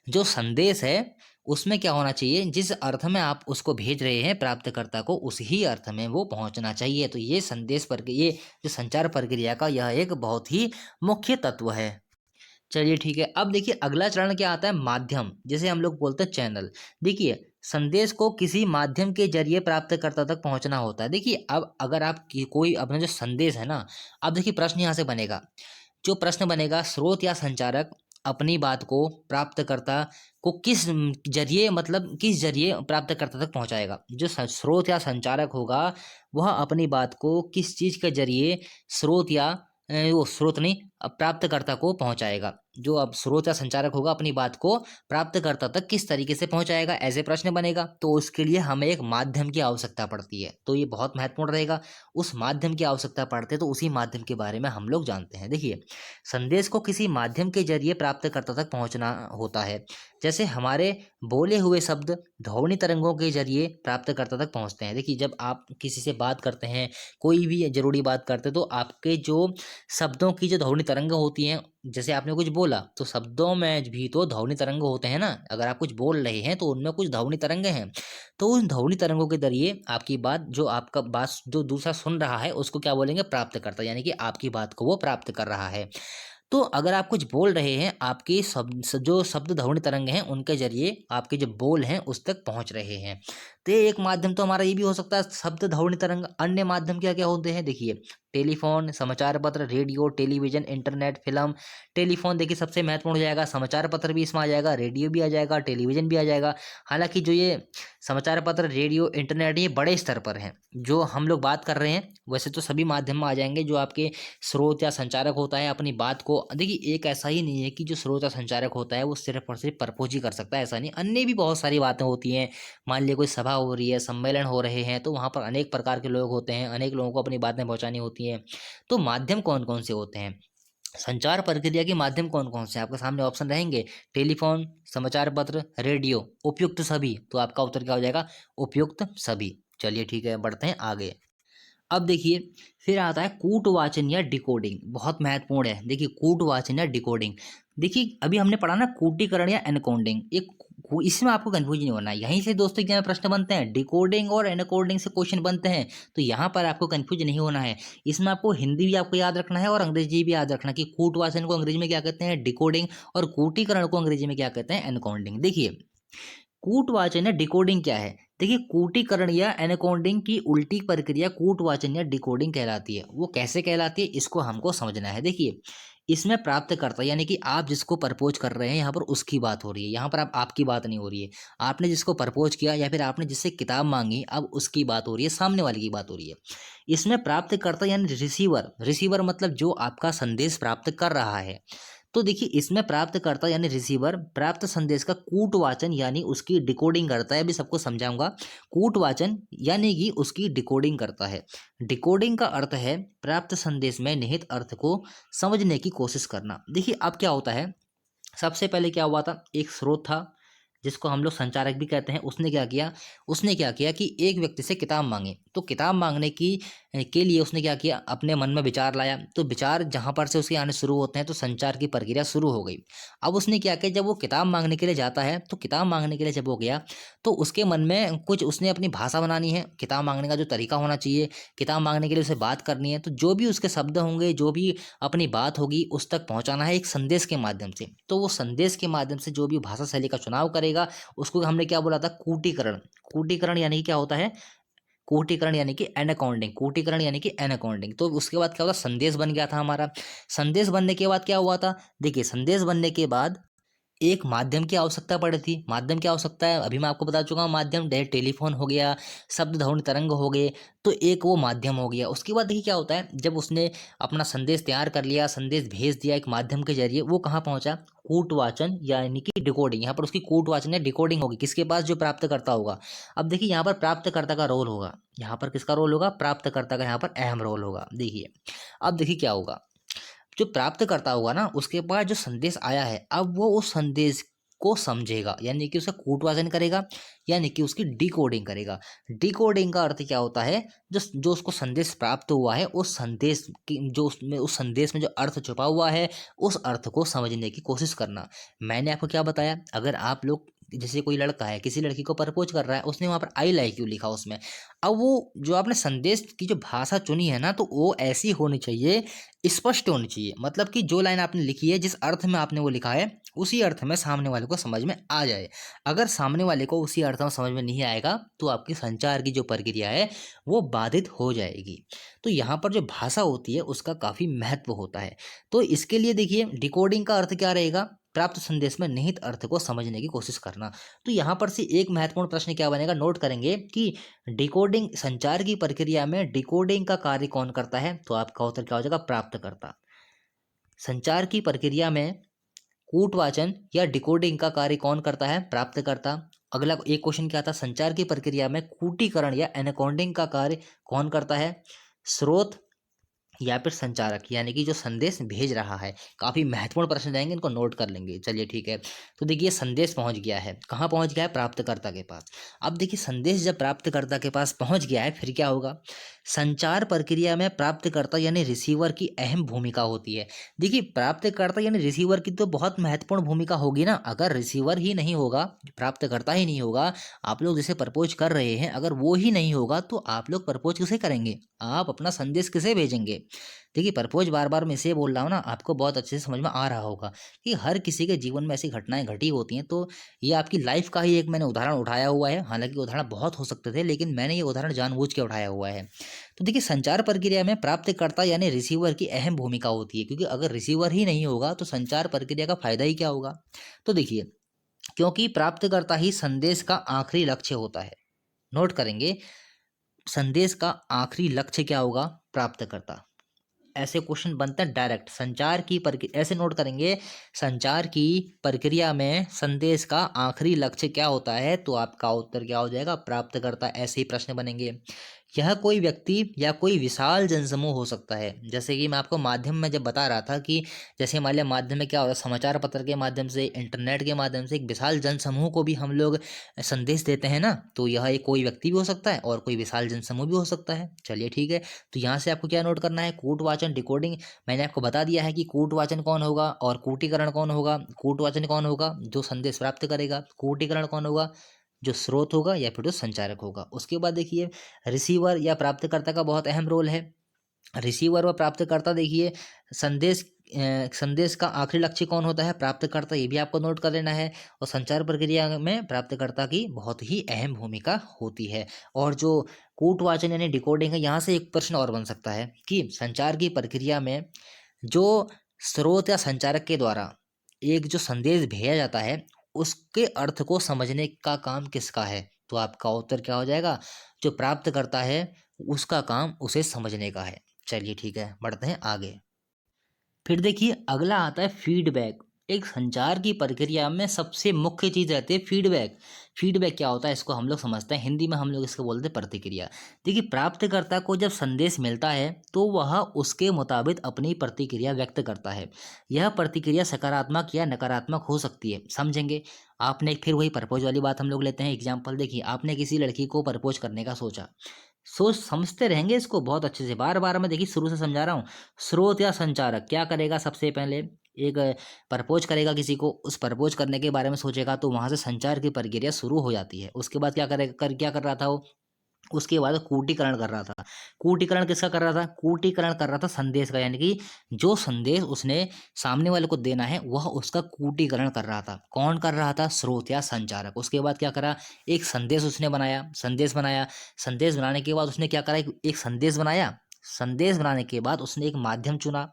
जो संदेश है उसमें क्या होना चाहिए, जिस अर्थ में आप उसको भेज रहे हैं प्राप्तकर्ता को, उसी अर्थ में वो पहुंचना चाहिए। तो ये संदेश पर ये जो संचार प्रक्रिया का यह एक बहुत ही मुख्य तत्व है। चलिए ठीक है। अब देखिए, अगला चरण क्या आता है, माध्यम, जिसे हम लोग बोलते हैं चैनल। देखिए, संदेश को किसी माध्यम के जरिए प्राप्तकर्ता तक पहुंचना होता है। देखिए, अब अगर आप कोई अपना जो संदेश है ना, अब देखिए प्रश्न यहाँ से बनेगा, जो प्रश्न बनेगा, स्रोत या संचारक अपनी बात को प्राप्तकर्ता को किस जरिए, मतलब किस जरिए प्राप्तकर्ता तक पहुंचाएगा। जो स्रोत या संचारक होगा वह अपनी बात को किस चीज के जरिए स्रोत या वो स्रोत नहीं, प्राप्तकर्ता को पहुंचाएगा। जो अब स्रोत या संचारक होगा अपनी बात को प्राप्तकर्ता तक किस तरीके से पहुंचाएगा, ऐसे प्रश्न बनेगा। तो उसके लिए हमें एक माध्यम की आवश्यकता पड़ती है, तो ये बहुत महत्वपूर्ण रहेगा। उस माध्यम की आवश्यकता पड़ती है, तो उसी माध्यम के बारे में हम लोग जानते हैं। देखिए, संदेश को किसी माध्यम के जरिए प्राप्तकर्ता तक पहुंचना होता है। जैसे हमारे बोले हुए शब्द ध्वनि तरंगों के जरिए प्राप्तकर्ता तक पहुंचते हैं। देखिए, जब आप किसी से बात करते हैं, कोई भी जरूरी बात करते हैं, तो आपके जो शब्दों की जो ध्वनि तरंग होती हैं, जैसे आपने कुछ बोला तो शब्दों में भी तो ध्वनि तरंग होते हैं ना। अगर आप कुछ बोल रहे हैं तो उनमें कुछ ध्वनि तरंग हैं। तो उन ध्वनि तरंगों के जरिए आपकी बात, जो आपका बात जो दूसरा सुन रहा है, उसको क्या बोलेंगे, प्राप्त करता, यानी कि आपकी बात को वो प्राप्त कर रहा है। तो अगर आप कुछ बोल रहे हैं, आपके जो शब्द ध्वनि तरंग हैं उनके जरिए आपके जो बोल हैं उस तक पहुंच रहे हैं। तो ये एक माध्यम तो हमारा ये भी हो सकता है शब्द ध्वनि तरंग। अन्य माध्यम क्या क्या होते हैं देखिए, टेलीफोन, समाचार पत्र, radio, television, internet, film. Telephone देखिए सबसे महत्वपूर्ण हो जाएगा, समाचार पत्र भी इसमें आ जाएगा, रेडियो भी आ जाएगा, टेलीविजन भी आ जाएगा। हालांकि जो ये समाचार पत्र, रेडियो, इंटरनेट ये बड़े स्तर पर हैं, जो हम लोग बात कर रहे हैं वैसे तो सभी माध्यम में आ जाएंगे। जो आपके स्रोत या संचारक होता है अपनी बात को, देखिए एक ऐसा ही नहीं है कि जो स्रोत या संचारक होता है वो सिर्फ और सिर्फ परपोज ही कर सकता है, ऐसा नहीं, अन्य भी बहुत सारी बातें होती हैं। मान लीजिए कोई सभा हो रही है, सम्मेलन हो रहे हैं, तो वहाँ पर अनेक प्रकार के लोग होते हैं, अनेक लोगों को अपनी बातें पहुँचानी होती हैं। तो माध्यम कौन कौन से होते हैं, संचार प्रक्रिया के माध्यम कौन कौन से हैं? आपके सामने ऑप्शन रहेंगे, टेलीफोन, समाचार पत्र, रेडियो, उपयुक्त सभी। तो आपका उत्तर क्या हो जाएगा, उपयुक्त सभी। चलिए ठीक है, बढ़ते हैं आगे। अब देखिए फिर आता है कूटवाचन या डिकोडिंग, बहुत महत्वपूर्ण है। देखिए कूटवाचन या डिकोडिंग, देखिए अभी हमने पढ़ा ना कूटीकरण या एनकोडिंग, एक इसमें आपको कंफ्यूज नहीं होना है। यहीं से दोस्तों क्या प्रश्न बनते हैं, डिकोडिंग और एनकोडिंग से क्वेश्चन बनते हैं। तो यहाँ पर आपको कंफ्यूज नहीं होना है। इसमें आपको हिंदी भी आपको याद रखना है और अंग्रेजी भी याद रखना कि कूटवाचन को अंग्रेजी में क्या कहते हैं, डिकोडिंग, और कूटीकरण को अंग्रेजी में क्या कहते हैं, एनकोडिंग। देखिए कूटवाचन या डिकोडिंग क्या है, देखिए कूटीकरण या एनकोडिंग की उल्टी प्रक्रिया कूटवाचन या डिकोडिंग कहलाती है। वो कैसे कहलाती है इसको हमको समझना है। देखिए इसमें प्राप्तकर्ता यानी कि आप जिसको प्रपोज कर रहे हैं यहाँ पर उसकी बात हो रही है, यहाँ पर आप आपकी बात नहीं हो रही है। आपने जिसको प्रपोज किया या फिर आपने जिससे किताब मांगी अब उसकी बात हो रही है, सामने वाले की बात हो रही है। इसमें प्राप्तकर्ता यानी रिसीवर, रिसीवर मतलब जो आपका संदेश प्राप्त कर रहा है। तो देखिए इसमें प्राप्तकर्ता यानी रिसीवर प्राप्त संदेश का कूटवाचन यानी उसकी डिकोडिंग करता है। अभी सबको समझाऊंगा। कूटवाचन यानी कि उसकी डिकोडिंग करता है। डिकोडिंग का अर्थ है प्राप्त संदेश में निहित अर्थ को समझने की कोशिश करना। देखिए अब क्या होता है, सबसे पहले क्या हुआ था, एक स्रोत था जिसको हम लोग संचारक भी कहते हैं। उसने क्या किया कि एक व्यक्ति से किताब मांगी। तो किताब मांगने की के लिए उसने क्या किया, अपने मन में विचार लाया। तो विचार जहां पर से उसके आने शुरू होते हैं तो संचार की प्रक्रिया शुरू हो गई। अब उसने क्या किया, जब वो किताब मांगने के लिए जाता है तो किताब मांगने के लिए जब वो गया तो उसके मन में कुछ, उसने अपनी भाषा बनानी है, किताब मांगने का जो तरीका होना चाहिए, किताब मांगने के लिए उसे बात करनी है। तो जो भी उसके शब्द होंगे, जो भी अपनी बात होगी उस तक पहुंचाना है एक संदेश के माध्यम से। तो वो संदेश के माध्यम से जो भी भाषा शैली का चुनाव करेगा उसको हमने क्या बोला था, कूटीकरण। कूटीकरण यानी कि क्या होता है, कूटीकरण यानी कि एनाकोडिंग, कूटीकरण यानी कि एनाकोडिंग। तो उसके बाद क्या होगा, संदेश बन गया था हमारा। संदेश बनने के बाद क्या हुआ था, देखिए संदेश बनने के बाद एक माध्यम की आवश्यकता पड़ी थी। माध्यम की आवश्यकता है अभी मैं आपको बता चुका हूँ, माध्यम टेलीफोन हो गया, शब्द ध्वनि तरंग हो गए, तो एक वो माध्यम हो गया। उसके बाद देखिए क्या होता है, जब उसने अपना संदेश तैयार कर लिया, संदेश भेज दिया एक माध्यम के जरिए, वो कहाँ पहुंचा, कूटवाचन यानी कि डिकोडिंग। यहाँ पर उसकी कूटवाचन या डिकोडिंग होगी किसके पास, जो प्राप्तकर्ता होगा। अब देखिए यहाँ पर प्राप्तकर्ता का रोल होगा, यहाँ पर किसका रोल होगा, प्राप्तकर्ता का यहाँ पर अहम रोल होगा। देखिए अब देखिए क्या होगा, जो प्राप्त करता होगा ना उसके पास जो संदेश आया है अब वो उस संदेश को समझेगा, यानी कि उसका कूटवाचन करेगा, यानी कि उसकी डिकोडिंग करेगा। डिकोडिंग का अर्थ क्या होता है, जो जो उसको संदेश प्राप्त हुआ है उस संदेश की जो उसमें उस संदेश में जो अर्थ छुपा हुआ है उस अर्थ को समझने की कोशिश करना। मैंने आपको क्या बताया, अगर आप लोग जैसे कोई लड़का है किसी लड़की को प्रपोज कर रहा है, उसने वहां पर आई लाइक यू लिखा उसमें, अब वो जो आपने संदेश की जो भाषा चुनी है ना तो वो ऐसी होनी चाहिए, स्पष्ट होनी चाहिए। मतलब कि जो लाइन आपने लिखी है जिस अर्थ में आपने वो लिखा है उसी अर्थ में सामने वाले को समझ में आ जाए। अगर सामने वाले को उसी अर्थ में समझ में नहीं आएगा तो आपकी संचार की जो प्रक्रिया है वो बाधित हो जाएगी। तो यहाँ पर जो भाषा होती है उसका काफ़ी महत्व होता है। तो इसके लिए देखिए डिकोडिंग का अर्थ क्या रहेगा, प्राप्त संदेश में निहित अर्थ को समझने की कोशिश करना। तो यहाँ पर से एक महत्वपूर्ण प्रश्न क्या बनेगा, नोट करेंगे कि डिकोडिंग संचार की प्रक्रिया में डिकोडिंग का कार्य कौन करता है, तो आपका उत्तर क्या हो जाएगा, प्राप्तकर्ता। संचार की प्रक्रिया में कूटवाचन या डिकोडिंग का कार्य कौन करता है, प्राप्तकर्ता। अगला एक क्वेश्चन क्या था, संचार की प्रक्रिया में कूटीकरण या एनकोडिंग का कार्य कौन करता है, स्रोत या फिर संचारक, यानी कि जो संदेश भेज रहा है। काफी महत्वपूर्ण प्रश्न जाएंगे, इनको नोट कर लेंगे। चलिए ठीक है, तो देखिए संदेश पहुंच गया है, कहाँ पहुंच गया है, प्राप्तकर्ता के पास। अब देखिए संदेश जब प्राप्तकर्ता के पास पहुंच गया है फिर क्या होगा, संचार प्रक्रिया में प्राप्तकर्ता यानी रिसीवर की अहम भूमिका होती है। देखिए प्राप्तकर्ता यानी रिसीवर की तो बहुत महत्वपूर्ण भूमिका होगी ना। अगर रिसीवर ही नहीं होगा, प्राप्तकर्ता ही नहीं होगा, आप लोग जिसे प्रपोज कर रहे हैं अगर वो ही नहीं होगा तो आप लोग प्रपोज किसे करेंगे, आप अपना संदेश किसे भेजेंगे। देखिए प्रपोज बार बार मैं इसलिए बोल रहा हूँ ना, आपको बहुत अच्छे से समझ में आ रहा होगा कि हर किसी के जीवन में ऐसी घटनाएं घटी होती हैं। तो ये आपकी लाइफ का ही एक मैंने उदाहरण उठाया हुआ है। हालांकि उदाहरण बहुत हो सकते थे, लेकिन मैंने ये उदाहरण जानबूझ के उठाया हुआ है। तो देखिए संचार प्रक्रिया में प्राप्तकर्ता यानी रिसीवर की अहम भूमिका होती है, क्योंकि अगर रिसीवर ही नहीं होगा तो संचार प्रक्रिया का फायदा ही क्या होगा। तो देखिए, क्योंकि प्राप्तकर्ता ही संदेश का आखिरी लक्ष्य होता है। नोट करेंगे, संदेश का आखिरी लक्ष्य क्या होगा, प्राप्तकर्ता। ऐसे क्वेश्चन बनते हैं डायरेक्ट। संचार की प्रक्रिया ऐसे नोट करेंगे, संचार की प्रक्रिया में संदेश का आखिरी लक्ष्य क्या होता है, तो आपका उत्तर क्या हो जाएगा, प्राप्तकर्ता। ऐसे ही प्रश्न बनेंगे। यह कोई व्यक्ति या कोई विशाल जनसमूह हो सकता है। जैसे कि मैं आपको माध्यम में जब बता रहा था कि जैसे मान लिया माध्यम में क्या होता है, समाचार पत्र के माध्यम से, इंटरनेट के माध्यम से एक विशाल जनसमूह को भी हम लोग संदेश देते हैं ना, तो यह एक कोई व्यक्ति भी हो सकता है और कोई विशाल जनसमूह भी हो सकता है। चलिए ठीक है, तो यहाँ से आपको क्या नोट करना है, कूटवाचन डिकोडिंग। मैंने आपको बता दिया है कि कूटवाचन कौन होगा और कूटीकरण कौन होगा। कूटवाचन कौन होगा, जो संदेश प्राप्त करेगा। कूटीकरण कौन होगा, जो स्रोत होगा या फिर जो संचारक होगा। उसके बाद देखिए, रिसीवर या प्राप्तकर्ता का बहुत अहम रोल है। रिसीवर व प्राप्तकर्ता देखिए, संदेश संदेश का आखिरी लक्ष्य कौन होता है, प्राप्तकर्ता। ये भी आपको नोट कर लेना है। और संचार प्रक्रिया में प्राप्तकर्ता की बहुत ही अहम भूमिका होती है। और जो कूटवाचन यानी डिकोडिंग है, यहाँ से एक प्रश्न और बन सकता है कि संचार की प्रक्रिया में जो स्रोत या संचारक के द्वारा एक जो संदेश भेजा जाता है, उसके अर्थ को समझने का काम किसका है, तो आपका उत्तर क्या हो जाएगा, जो प्राप्त करता है उसका काम उसे समझने का है। चलिए ठीक है, बढ़ते हैं आगे। फिर देखिए अगला आता है फीडबैक। एक संचार की प्रक्रिया में सबसे मुख्य चीज रहती है फीडबैक। फीडबैक क्या होता है, इसको हम लोग समझते हैं। हिंदी में हम लोग इसको बोलते हैं प्रतिक्रिया। देखिए प्राप्तकर्ता को जब संदेश मिलता है तो वह उसके मुताबिक अपनी प्रतिक्रिया व्यक्त करता है। यह प्रतिक्रिया सकारात्मक या नकारात्मक हो सकती है, समझेंगे। आपने फिर वही प्रपोज वाली बात हम लोग लेते हैं एग्जाम्पल। देखिए आपने किसी लड़की को प्रपोज करने का सोचा, सोच समझते रहेंगे इसको बहुत अच्छे से, बार बार मैं देखिए शुरू से समझा रहा हूँ। स्रोत या संचारक क्या करेगा, सबसे पहले एक प्रपोज करेगा किसी को, उस प्रपोज करने के बारे में सोचेगा, तो वहां से संचार की प्रक्रिया शुरू हो जाती है। उसके बाद क्या करेगा, क्या कर रहा था वो, उसके बाद कूटीकरण कर रहा था। कूटीकरण किसका कर रहा था, कूटीकरण कर रहा था संदेश का, यानी कि जो संदेश उसने सामने वाले को देना है वह उसका कूटीकरण कर रहा था। कौन कर रहा था, स्रोत या संचारक। उसके बाद क्या करा, एक संदेश उसने बनाया, संदेश बनाया। संदेश बनाने के बाद उसने क्या करा, एक संदेश बनाया। संदेश बनाने के बाद उसने एक माध्यम चुना,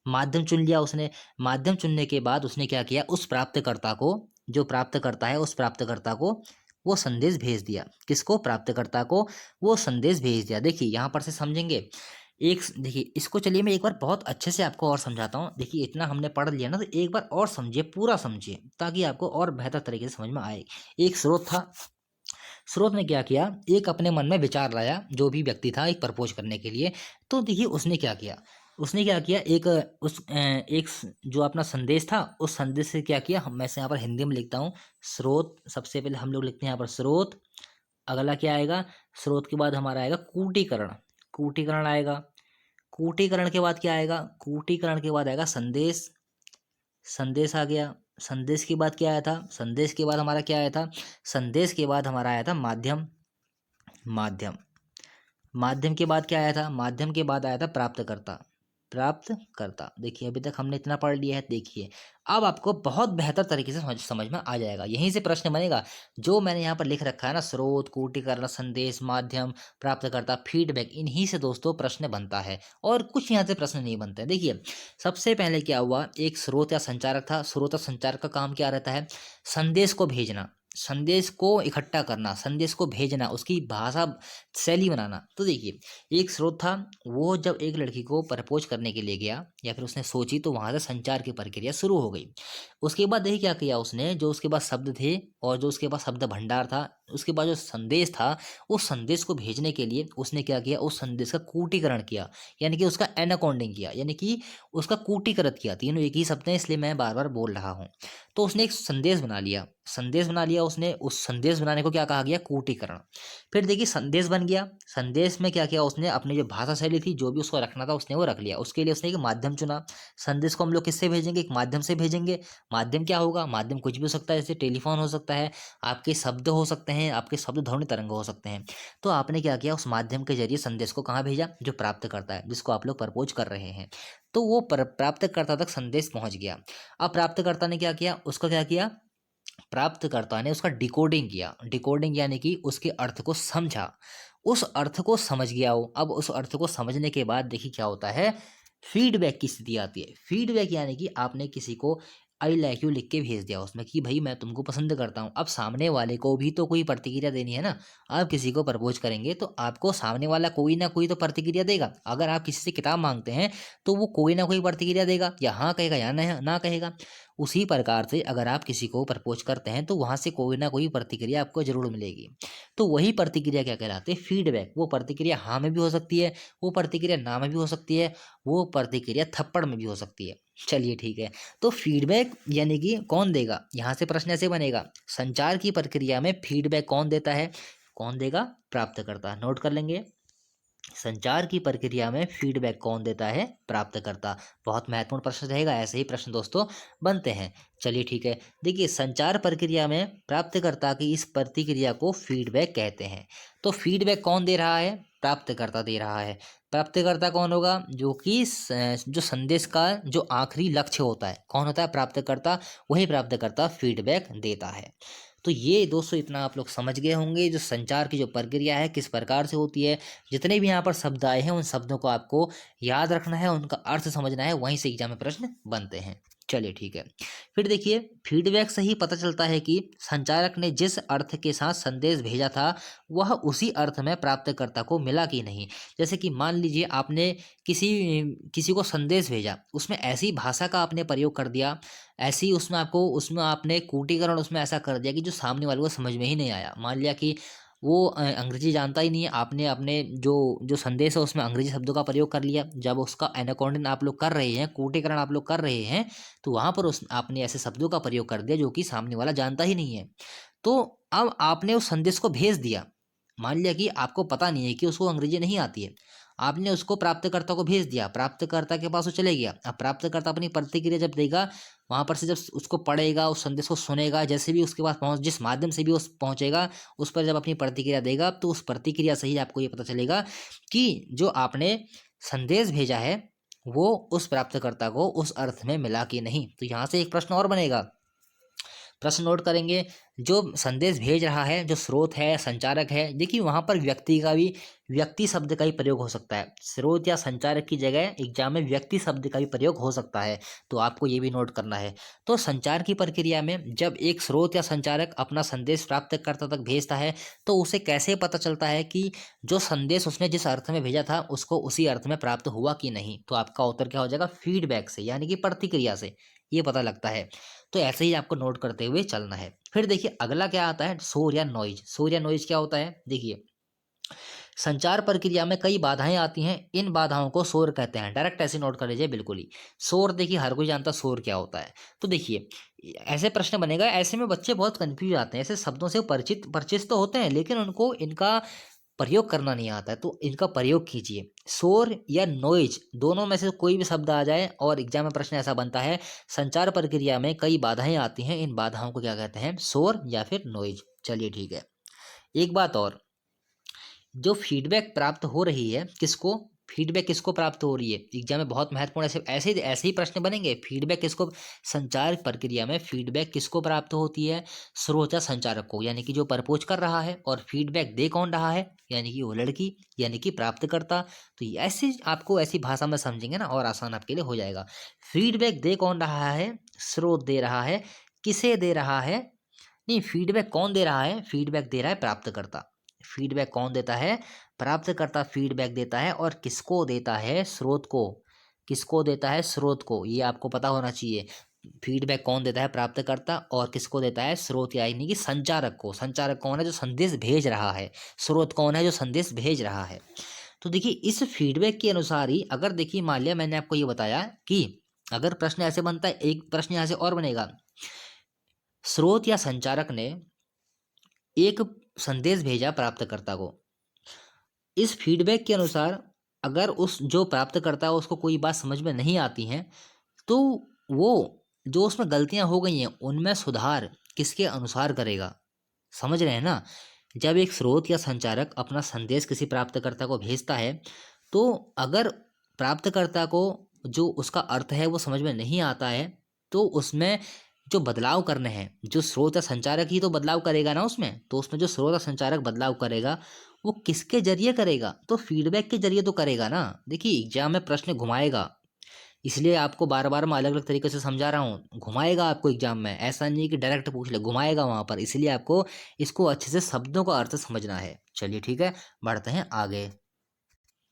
माध्यम चुन लिया उसने। माध्यम चुनने के बाद उसने क्या किया, उस प्राप्तकर्ता को, जो प्राप्तकर्ता है उस प्राप्तकर्ता को वो संदेश भेज दिया। किसको, प्राप्तकर्ता को वो संदेश भेज दिया। देखिए यहाँ पर से समझेंगे, एक देखिए इसको, चलिए मैं एक बार बहुत अच्छे से आपको और समझाता हूँ। देखिए इतना हमने पढ़ लिया ना, तो एक बार और समझिए, पूरा समझिए, ताकि आपको और बेहतर तरीके से समझ में आए। एक स्रोत था, स्रोत ने क्या किया, एक अपने मन में विचार लाया, जो भी व्यक्ति था एक प्रपोज करने के लिए। तो देखिए उसने क्या किया, उसने क्या किया, एक जो अपना संदेश था, उस संदेश से क्या किया, मैं से यहाँ पर हिंदी में लिखता हूँ। स्रोत, सबसे पहले हम लोग लिखते हैं यहाँ पर स्रोत। अगला क्या आएगा, स्रोत के बाद हमारा आएगा कूटीकरण। कूटीकरण आएगा। कूटीकरण के बाद क्या आएगा, कूटीकरण के बाद आएगा संदेश। संदेश आ गया। संदेश के बाद क्या आया था, संदेश के बाद हमारा क्या आया था, संदेश के बाद हमारा आया था माध्यम। माध्यम, माध्यम के बाद क्या आया था, माध्यम के बाद आया था प्राप्तकर्ता। प्राप्तकर्ता, देखिए अभी तक हमने इतना पढ़ लिया है। देखिए अब आपको बहुत बेहतर तरीके से समझ में आ जाएगा। यहीं से प्रश्न बनेगा, जो मैंने यहाँ पर लिख रखा है ना, स्रोत, कूटीकरण, संदेश, माध्यम, प्राप्तकर्ता, फीडबैक, इन्हीं से दोस्तों प्रश्न बनता है, और कुछ यहाँ से प्रश्न नहीं बनते हैं। देखिए सबसे पहले क्या हुआ, एक स्रोत या संचारक था। स्रोत और संचारक का काम क्या रहता है, संदेश को भेजना, संदेश को इकट्ठा करना, संदेश को भेजना, उसकी भाषा शैली बनाना। तो देखिए एक स्रोत था, वो जब एक लड़की को प्रपोज करने के लिए गया या फिर उसने सोची, तो वहां से संचार की प्रक्रिया शुरू हो गई। उसके बाद देखिए क्या किया उसने, जो उसके पास शब्द थे और जो उसके पास शब्द भंडार था, उसके बाद जो संदेश था, उस संदेश को भेजने के लिए उसने क्या किया, उस संदेश का कूटीकरण किया, यानी कि उसका एनाकोडिंग किया, यानी कि उसका कूटीकृत किया। तीनों एक ही शब्द हैं, इसलिए मैं बार बार बोल रहा हूँ। तो उसने एक संदेश बना लिया, संदेश बना लिया उसने। उस संदेश बनाने को क्या कहा गया, कूटीकरण। फिर देखिए संदेश बन गया। संदेश में क्या किया उसने, अपनी जो भाषा शैली थी, जो भी उसको रखना था उसने वो रख लिया। उसके लिए उसने एक माध्यम चुना। संदेश को हम लोग किससे भेजेंगे, एक माध्यम से भेजेंगे। माध्यम क्या होगा, माध्यम कुछ भी हो सकता है, जैसे टेलीफोन हो सकता है, आपके शब्द हो सकते हैं, आपके शब्द ध्वनि तरंग हो सकते हैं। तो आपने क्या किया, उस माध्यम के जरिए संदेश को कहाँ भेजा, जो प्राप्त करता है, जिसको आप लोग प्रपोज कर रहे हैं। तो वो प्राप्तकर्ता तक संदेश पहुंच गया। अब प्राप्तकर्ता ने क्या किया, उसका क्या किया, प्राप्तकर्ता ने उसका डिकोडिंग किया। डिकोडिंग यानी कि उसके अर्थ को समझा, उस अर्थ को समझ गया वो। अब उस अर्थ को समझने के बाद देखिए क्या होता है, फीडबैक की स्थिति आती है। फीडबैक यानी कि आपने किसी को आई लाइक यू लिख के भेज दिया उसमें कि भाई मैं तुमको पसंद करता हूँ। अब सामने वाले को भी तो कोई प्रतिक्रिया देनी है ना। आप किसी को प्रपोज करेंगे तो आपको सामने वाला कोई ना कोई तो प्रतिक्रिया देगा। अगर आप किसी से किताब मांगते हैं तो वो कोई ना कोई प्रतिक्रिया देगा, या हाँ कहेगा या ना कहेगा। उसी प्रकार से अगर आप किसी को प्रपोज करते हैं तो वहां से कोई ना कोई प्रतिक्रिया आपको जरूर मिलेगी। तो वही प्रतिक्रिया क्या कहलाते हैं, फीडबैक। वो प्रतिक्रिया हाँ में भी हो सकती है, वो प्रतिक्रिया ना में भी हो सकती है, वो प्रतिक्रिया थप्पड़ में भी हो सकती है। चलिए ठीक है। तो फीडबैक यानी कि कौन देगा, यहाँ से प्रश्न ऐसे बनेगा, संचार की प्रक्रिया में फीडबैक कौन देता है, कौन देगा, प्राप्तकर्ता। नोट कर लेंगे, संचार की प्रक्रिया में फीडबैक कौन देता है, प्राप्तकर्ता। बहुत महत्वपूर्ण प्रश्न रहेगा, ऐसे ही प्रश्न दोस्तों बनते हैं। चलिए ठीक है। देखिए संचार प्रक्रिया में प्राप्तकर्ता की इस प्रतिक्रिया को फीडबैक कहते हैं। तो फीडबैक कौन दे रहा है, प्राप्तकर्ता दे रहा है। प्राप्तकर्ता कौन होगा, जो कि जो संदेश का जो आखिरी लक्ष्य होता है, कौन होता है, प्राप्तकर्ता। वही प्राप्तकर्ता फीडबैक देता है। तो ये दोस्तों इतना आप लोग समझ गए होंगे, जो संचार की जो प्रक्रिया है किस प्रकार से होती है। जितने भी यहाँ पर शब्द आए हैं उन शब्दों को आपको याद रखना है, उनका अर्थ समझना है, वहीं से एग्जाम में प्रश्न बनते हैं। चलिए ठीक है। फिर देखिए, फीडबैक से ही पता चलता है कि संचारक ने जिस अर्थ के साथ संदेश भेजा था वह उसी अर्थ में प्राप्तकर्ता को मिला कि नहीं। जैसे कि मान लीजिए आपने किसी किसी को संदेश भेजा, उसमें ऐसी भाषा का आपने प्रयोग कर दिया, ऐसी उसमें आपने कूटीकरण उसमें ऐसा कर दिया कि जो सामने वाले को समझ में ही नहीं आया। मान लिया कि वो अंग्रेजी जानता ही नहीं है, आपने अपने जो जो संदेश है उसमें अंग्रेजी शब्दों का प्रयोग कर लिया। जब उसका एनाकोंडन आप लोग कर रहे हैं, कूटीकरण आप लोग कर रहे हैं, तो वहां पर उस आपने ऐसे शब्दों का प्रयोग कर दिया जो कि सामने वाला जानता ही नहीं है। तो अब आपने उस संदेश को भेज दिया। मान लिया कि आपको पता नहीं है कि उसको अंग्रेजी नहीं आती है, आपने उसको प्राप्तकर्ता को भेज दिया, प्राप्तकर्ता के पास वो चले गया। अब प्राप्तकर्ता अपनी प्रतिक्रिया जब देगा, वहां पर से जब उसको पढ़ेगा, उस संदेश को सुनेगा, जैसे भी उसके पास पहुंच, जिस माध्यम से भी उस पहुंचेगा, उस पर जब अपनी प्रतिक्रिया देगा, तो उस प्रतिक्रिया से ही आपको ये पता चलेगा कि जो आपने संदेश भेजा है वो उस प्राप्तकर्ता को उस अर्थ में मिला कि नहीं। तो यहाँ से एक प्रश्न और बनेगा, प्रश्न नोट करेंगे। जो संदेश भेज रहा है, जो स्रोत है, संचारक है, देखिए वहां पर व्यक्ति शब्द का ही प्रयोग हो सकता है। स्रोत या संचारक की जगह एग्जाम में व्यक्ति शब्द का भी प्रयोग हो सकता है, तो आपको ये भी नोट करना है। तो संचार की प्रक्रिया में जब एक स्रोत या संचारक अपना संदेश प्राप्तकर्ता तक भेजता है, तो उसे कैसे पता चलता है कि जो संदेश उसने जिस अर्थ में भेजा था उसको उसी अर्थ में प्राप्त हुआ कि नहीं। तो आपका उत्तर क्या हो जाएगा, फीडबैक से, यानी कि प्रतिक्रिया से ये पता लगता है। तो ऐसे ही आपको नोट करते हुए चलना है। फिर देखिए अगला क्या आता है, शोर या नॉइज। शोर या नॉइज क्या होता है, देखिए संचार प्रक्रिया में कई बाधाएं आती हैं, इन बाधाओं को शोर कहते हैं। डायरेक्ट ऐसे नोट कर लीजिए बिल्कुल ही। शोर, देखिए हर कोई जानता शोर क्या होता है। तो देखिए ऐसे प्रश्न बनेगा, ऐसे में बच्चे बहुत कंफ्यूज आते हैं। ऐसे शब्दों से परिचित तो होते हैं, लेकिन उनको इनका प्रयोग करना नहीं आता है, तो इनका प्रयोग कीजिए। शोर या नॉइज दोनों में से कोई भी शब्द आ जाए और एग्जाम में प्रश्न ऐसा बनता है, संचार प्रक्रिया में कई बाधाएं आती हैं, इन बाधाओं को क्या कहते हैं, शोर या फिर नॉइज। चलिए ठीक है। एक बात और, जो फीडबैक प्राप्त हो रही है किसको, फीडबैक किसको प्राप्त हो रही है, एग्जाम में बहुत महत्वपूर्ण ऐसे ऐसे ऐसे ही प्रश्न बनेंगे। फीडबैक किसको, संचार प्रक्रिया में फीडबैक किसको प्राप्त होती है, श्रोता संचारक को, यानी कि जो प्रपोज कर रहा है। और फीडबैक दे कौन रहा है, यानी कि वो लड़की, यानी कि प्राप्तकर्ता। तो ऐसे आपको ऐसी भाषा में समझेंगे ना और आसान आपके लिए हो जाएगा। फीडबैक दे कौन रहा है, स्रोत दे रहा है। किसे दे रहा है, नहीं, फीडबैक कौन दे रहा है, फीडबैक दे रहा है प्राप्तकर्ता। फीडबैक कौन देता है, प्राप्तकर्ता फीडबैक देता है। और किसको देता है, स्रोत को। किसको देता है, स्रोत को, ये आपको पता होना चाहिए। फीडबैक कौन देता है, प्राप्तकर्ता, और किसको देता है, स्रोत, यानी कि संचारक को। संचारक कौन है, जो संदेश भेज रहा है। स्रोत कौन है, जो संदेश भेज रहा है। तो देखिए इस फीडबैक के अनुसार ही, अगर देखिए मान लिया मैंने आपको ये बताया कि अगर प्रश्न ऐसे बनता है, एक प्रश्न यहाँ से और बनेगा, स्रोत या संचारक ने एक संदेश भेजा प्राप्तकर्ता को। इस फीडबैक के अनुसार अगर उस जो प्राप्तकर्ता है उसको कोई बात समझ में नहीं आती है, तो वो जो उसमें गलतियां हो गई हैं उनमें सुधार किसके अनुसार करेगा, समझ रहे हैं ना। जब एक स्रोत या संचारक अपना संदेश किसी प्राप्तकर्ता को भेजता है, तो अगर प्राप्तकर्ता को जो उसका अर्थ है वो समझ में नहीं आता है, तो उसमें जो बदलाव करने हैं, जो स्रोत या संचारक ही तो बदलाव करेगा ना उसमें। तो उसमें जो स्रोत या संचारक बदलाव करेगा, वो किसके जरिए करेगा? तो फीडबैक के जरिए तो करेगा ना। देखिए एग्जाम में प्रश्न घुमाएगा, इसलिए आपको बार बार मैं अलग अलग तरीके से समझा रहा हूँ। घुमाएगा आपको एग्जाम में, ऐसा नहीं है कि डायरेक्ट पूछ ले, घुमाएगा वहां पर। इसलिए आपको इसको अच्छे से शब्दों का अर्थ समझना है। चलिए ठीक है, बढ़ते हैं आगे।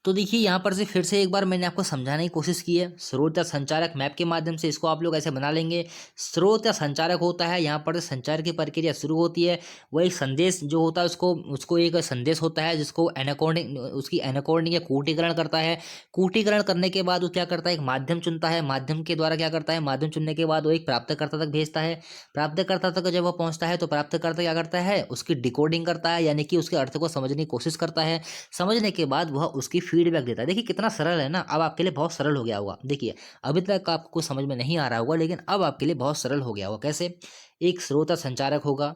तो देखिए यहाँ पर से फिर से एक बार मैंने आपको समझाने की कोशिश की है। स्रोत या संचारक मैप के माध्यम से इसको आप लोग ऐसे बना लेंगे। स्रोत या संचारक होता है, यहाँ पर से संचार की प्रक्रिया शुरू होती है। वो एक संदेश जो होता है उसको उसको एक संदेश होता है जिसको एनकोडिंग, उसकी एनकोडिंग या कूटीकरण करता है। कूटीकरण करने के बाद वो क्या करता है, एक माध्यम चुनता है। माध्यम के द्वारा क्या करता है, माध्यम चुनने के बाद वो एक प्राप्तकर्ता तक भेजता है। प्राप्तकर्ता तक जब वो पहुंचता है तो प्राप्तकर्ता क्या करता है, उसकी डिकोडिंग करता है, यानी कि उसके अर्थ को समझने की कोशिश करता है। समझने के बाद वह उसकी फीडबैक देता है। देखिए कितना सरल है ना, अब आपके लिए बहुत सरल हो गया होगा। देखिए अभी तक आपको समझ में नहीं आ रहा होगा, लेकिन अब आपके लिए बहुत सरल हो गया होगा। कैसे? एक स्रोत संचारक होगा।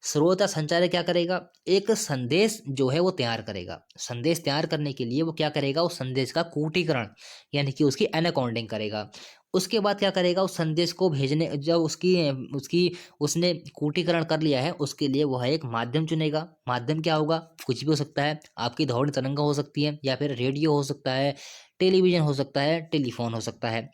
स्रोत संचारक क्या करेगा, एक संदेश जो है वो तैयार करेगा। संदेश तैयार करने के लिए वो क्या करेगा, उस संदेश का कूटीकरण यानी कि उसकी एनकोडिंग करेगा। उसके बाद क्या करेगा, उस संदेश को भेजने, जब उसकी उसकी उसने कूटीकरण कर लिया है, उसके लिए वह एक माध्यम चुनेगा। माध्यम क्या होगा, कुछ भी हो सकता है। आपकी ध्वनि तरंग हो सकती है, या फिर रेडियो हो सकता है, टेलीविजन हो सकता है, टेलीफोन हो सकता है।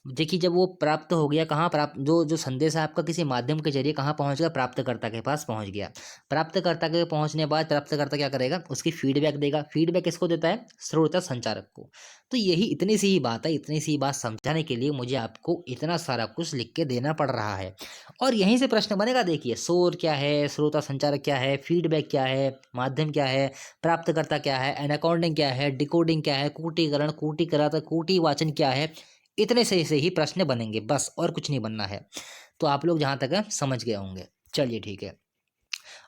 देखिए जब वो प्राप्त हो गया, कहाँ प्राप्त, जो जो संदेश है आपका किसी माध्यम के जरिए कहाँ पहुंच गया, प्राप्तकर्ता के पास पहुंच गया। प्राप्तकर्ता के पहुंचने बाद प्राप्तकर्ता क्या करेगा, उसकी फीडबैक देगा। फीडबैक किसको देता है, स्रोत संचारक को। तो यही इतनी सी ही बात है। इतनी सी बात समझाने के लिए मुझे आपको इतना सारा कुछ लिख के देना पड़ रहा है। और यहीं से प्रश्न बनेगा। देखिए शोर क्या है, श्रोता संचारक क्या है, फीडबैक क्या है, माध्यम क्या है, प्राप्तकर्ता क्या है, एनाकोडिंग क्या है, डिकोडिंग क्या है, कूटीकरण, कूटीकरण, कूटीवाचन क्या है। इतने से ही प्रश्न बनेंगे बस, और कुछ नहीं बनना है। तो आप लोग जहाँ तक है समझ गए होंगे। चलिए ठीक है,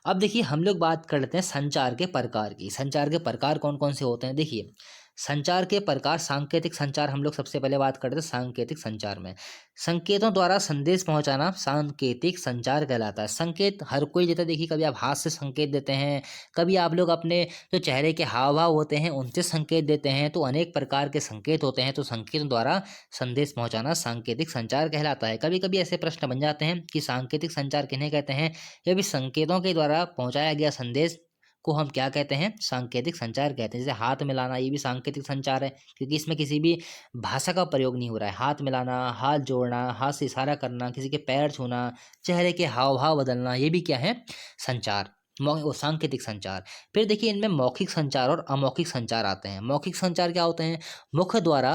अब देखिए हम लोग बात कर लेते हैं संचार के प्रकार की। संचार के प्रकार कौन कौन से होते हैं? देखिए संचार के प्रकार, सांकेतिक संचार हम लोग सबसे पहले बात करते हैं। सांकेतिक संचार में संकेतों द्वारा संदेश पहुंचाना सांकेतिक संचार कहलाता है। संकेत हर कोई देता है। देखिए कभी आप हाथ से संकेत देते हैं, कभी आप लोग अपने जो चेहरे के हाव भाव होते हैं उनसे संकेत देते हैं। तो अनेक प्रकार के संकेत होते हैं। तो संकेतों द्वारा संदेश पहुंचाना सांकेतिक संचार कहलाता है। कभी कभी ऐसे प्रश्न बन जाते हैं कि सांकेतिक संचार किन्हें कहते हैं, या भी संकेतों के द्वारा पहुंचाया गया संदेश को हम क्या कहते हैं, सांकेतिक संचार कहते हैं। जैसे हाथ मिलाना, ये भी सांकेतिक संचार है, क्योंकि इसमें किसी भी भाषा का प्रयोग नहीं हो रहा है। हाथ मिलाना, हाथ जोड़ना, हाथ से इशारा करना, किसी के पैर छूना, चेहरे के हाव भाव बदलना, ये भी क्या है, संचार, वो सांकेतिक संचार। फिर देखिए इनमें मौखिक संचार और अमौखिक संचार आते हैं। मौखिक संचार क्या होते हैं, मुख द्वारा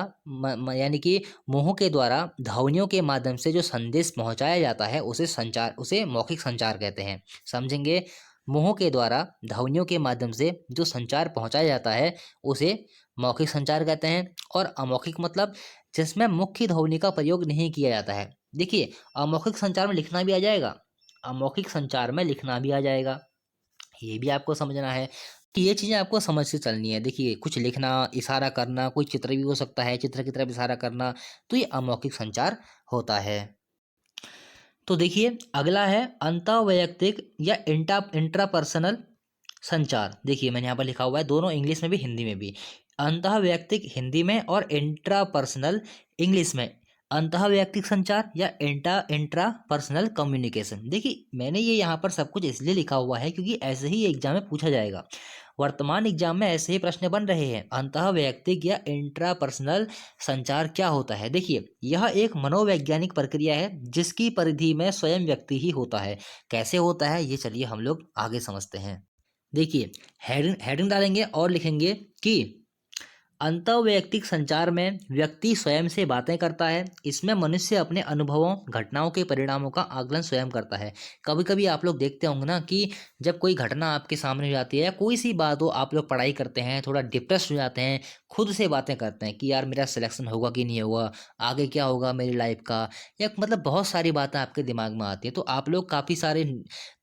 यानी कि मुंह के द्वारा ध्वनियों के माध्यम से जो संदेश पहुंचाया जाता है उसे संचार, उसे मौखिक संचार कहते हैं। समझेंगे, मुंह के द्वारा ध्वनियों के माध्यम से जो संचार पहुंचाया जाता है उसे मौखिक संचार कहते हैं। और अमौखिक मतलब जिसमें मुख्य ध्वनि का प्रयोग नहीं किया जाता है। देखिए अमौखिक संचार में लिखना भी आ जाएगा, अमौखिक संचार में लिखना भी आ जाएगा, ये भी आपको समझना है कि ये चीज़ें आपको समझ से चलनी है। देखिए कुछ लिखना, इशारा करना, कोई चित्र भी हो सकता है, चित्र की तरफ इशारा करना, तो ये अमौखिक संचार होता है। तो देखिए अगला है अंतःवैयक्तिक या इंट्रापर्सनल संचार। देखिए मैंने यहाँ पर लिखा हुआ है, दोनों इंग्लिश में भी हिंदी में भी। अंतःवैयक्तिक हिंदी में और इंट्रापर्सनल इंग्लिश में। अंतःवैयक्तिक संचार या इंट्रापर्सनल कम्युनिकेशन। देखिए मैंने ये यहाँ पर सब कुछ इसलिए लिखा हुआ है क्योंकि ऐसे ही एग्जाम में पूछा जाएगा। वर्तमान एग्जाम में ऐसे ही प्रश्न बन रहे हैं। अंतःवैयक्तिक या इंट्रापर्सनल संचार क्या होता है? देखिए यह एक मनोवैज्ञानिक प्रक्रिया है जिसकी परिधि में स्वयं व्यक्ति ही होता है। कैसे होता है ये चलिए हम लोग आगे समझते हैं। देखिए हेडिंग हेडिंग डालेंगे और लिखेंगे कि अंतःवैयक्तिक संचार में व्यक्ति स्वयं से बातें करता है। इसमें मनुष्य अपने अनुभवों, घटनाओं के परिणामों का आकलन स्वयं करता है। कभी कभी आप लोग देखते होंगे ना कि जब कोई घटना आपके सामने हो जाती है, कोई सी बात हो, आप लोग पढ़ाई करते हैं, थोड़ा डिप्रेस हो जाते हैं, खुद से बातें करते हैं कि यार मेरा सिलेक्शन होगा कि नहीं होगा, आगे क्या होगा मेरी लाइफ का, या मतलब बहुत सारी बातें आपके दिमाग में आती है। तो आप लोग काफ़ी सारे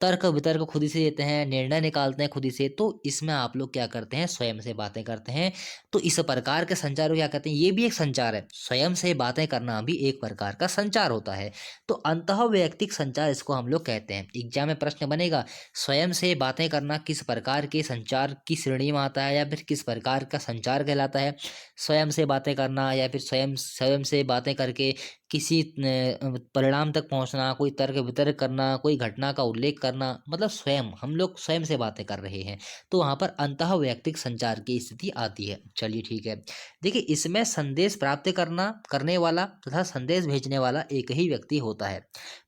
तर्क वितर्क खुद ही से देते हैं, निर्णय निकालते हैं खुद ही से। तो इसमें आप लोग क्या करते हैं, स्वयं से बातें करते हैं। तो इस प्रकार के संचार को क्या कहते हैं, ये भी एक संचार है। स्वयं से बातें करना भी एक प्रकार का संचार होता है। तो अंतः वैयक्तिक संचार इसको हम लोग कहते हैं। एग्जाम में प्रश्न बनेगा, स्वयं से बातें करना किस प्रकार के संचार की श्रेणी में आता है, या फिर किस प्रकार का संचार कहलाता है। स्वयं से बातें करना, या फिर स्वयं स्वयं से बातें करके किसी परिणाम तक पहुंचना, कोई तर्क वितर्क करना, कोई घटना का उल्लेख करना, मतलब स्वयं, हम लोग स्वयं से बातें कर रहे हैं, तो वहाँ पर अंतः वैयक्तिक संचार की स्थिति आती है। चलिए ठीक है। देखिए, इसमें संदेश प्राप्त करने वाला तथा संदेश भेजने वाला एक ही व्यक्ति होता है।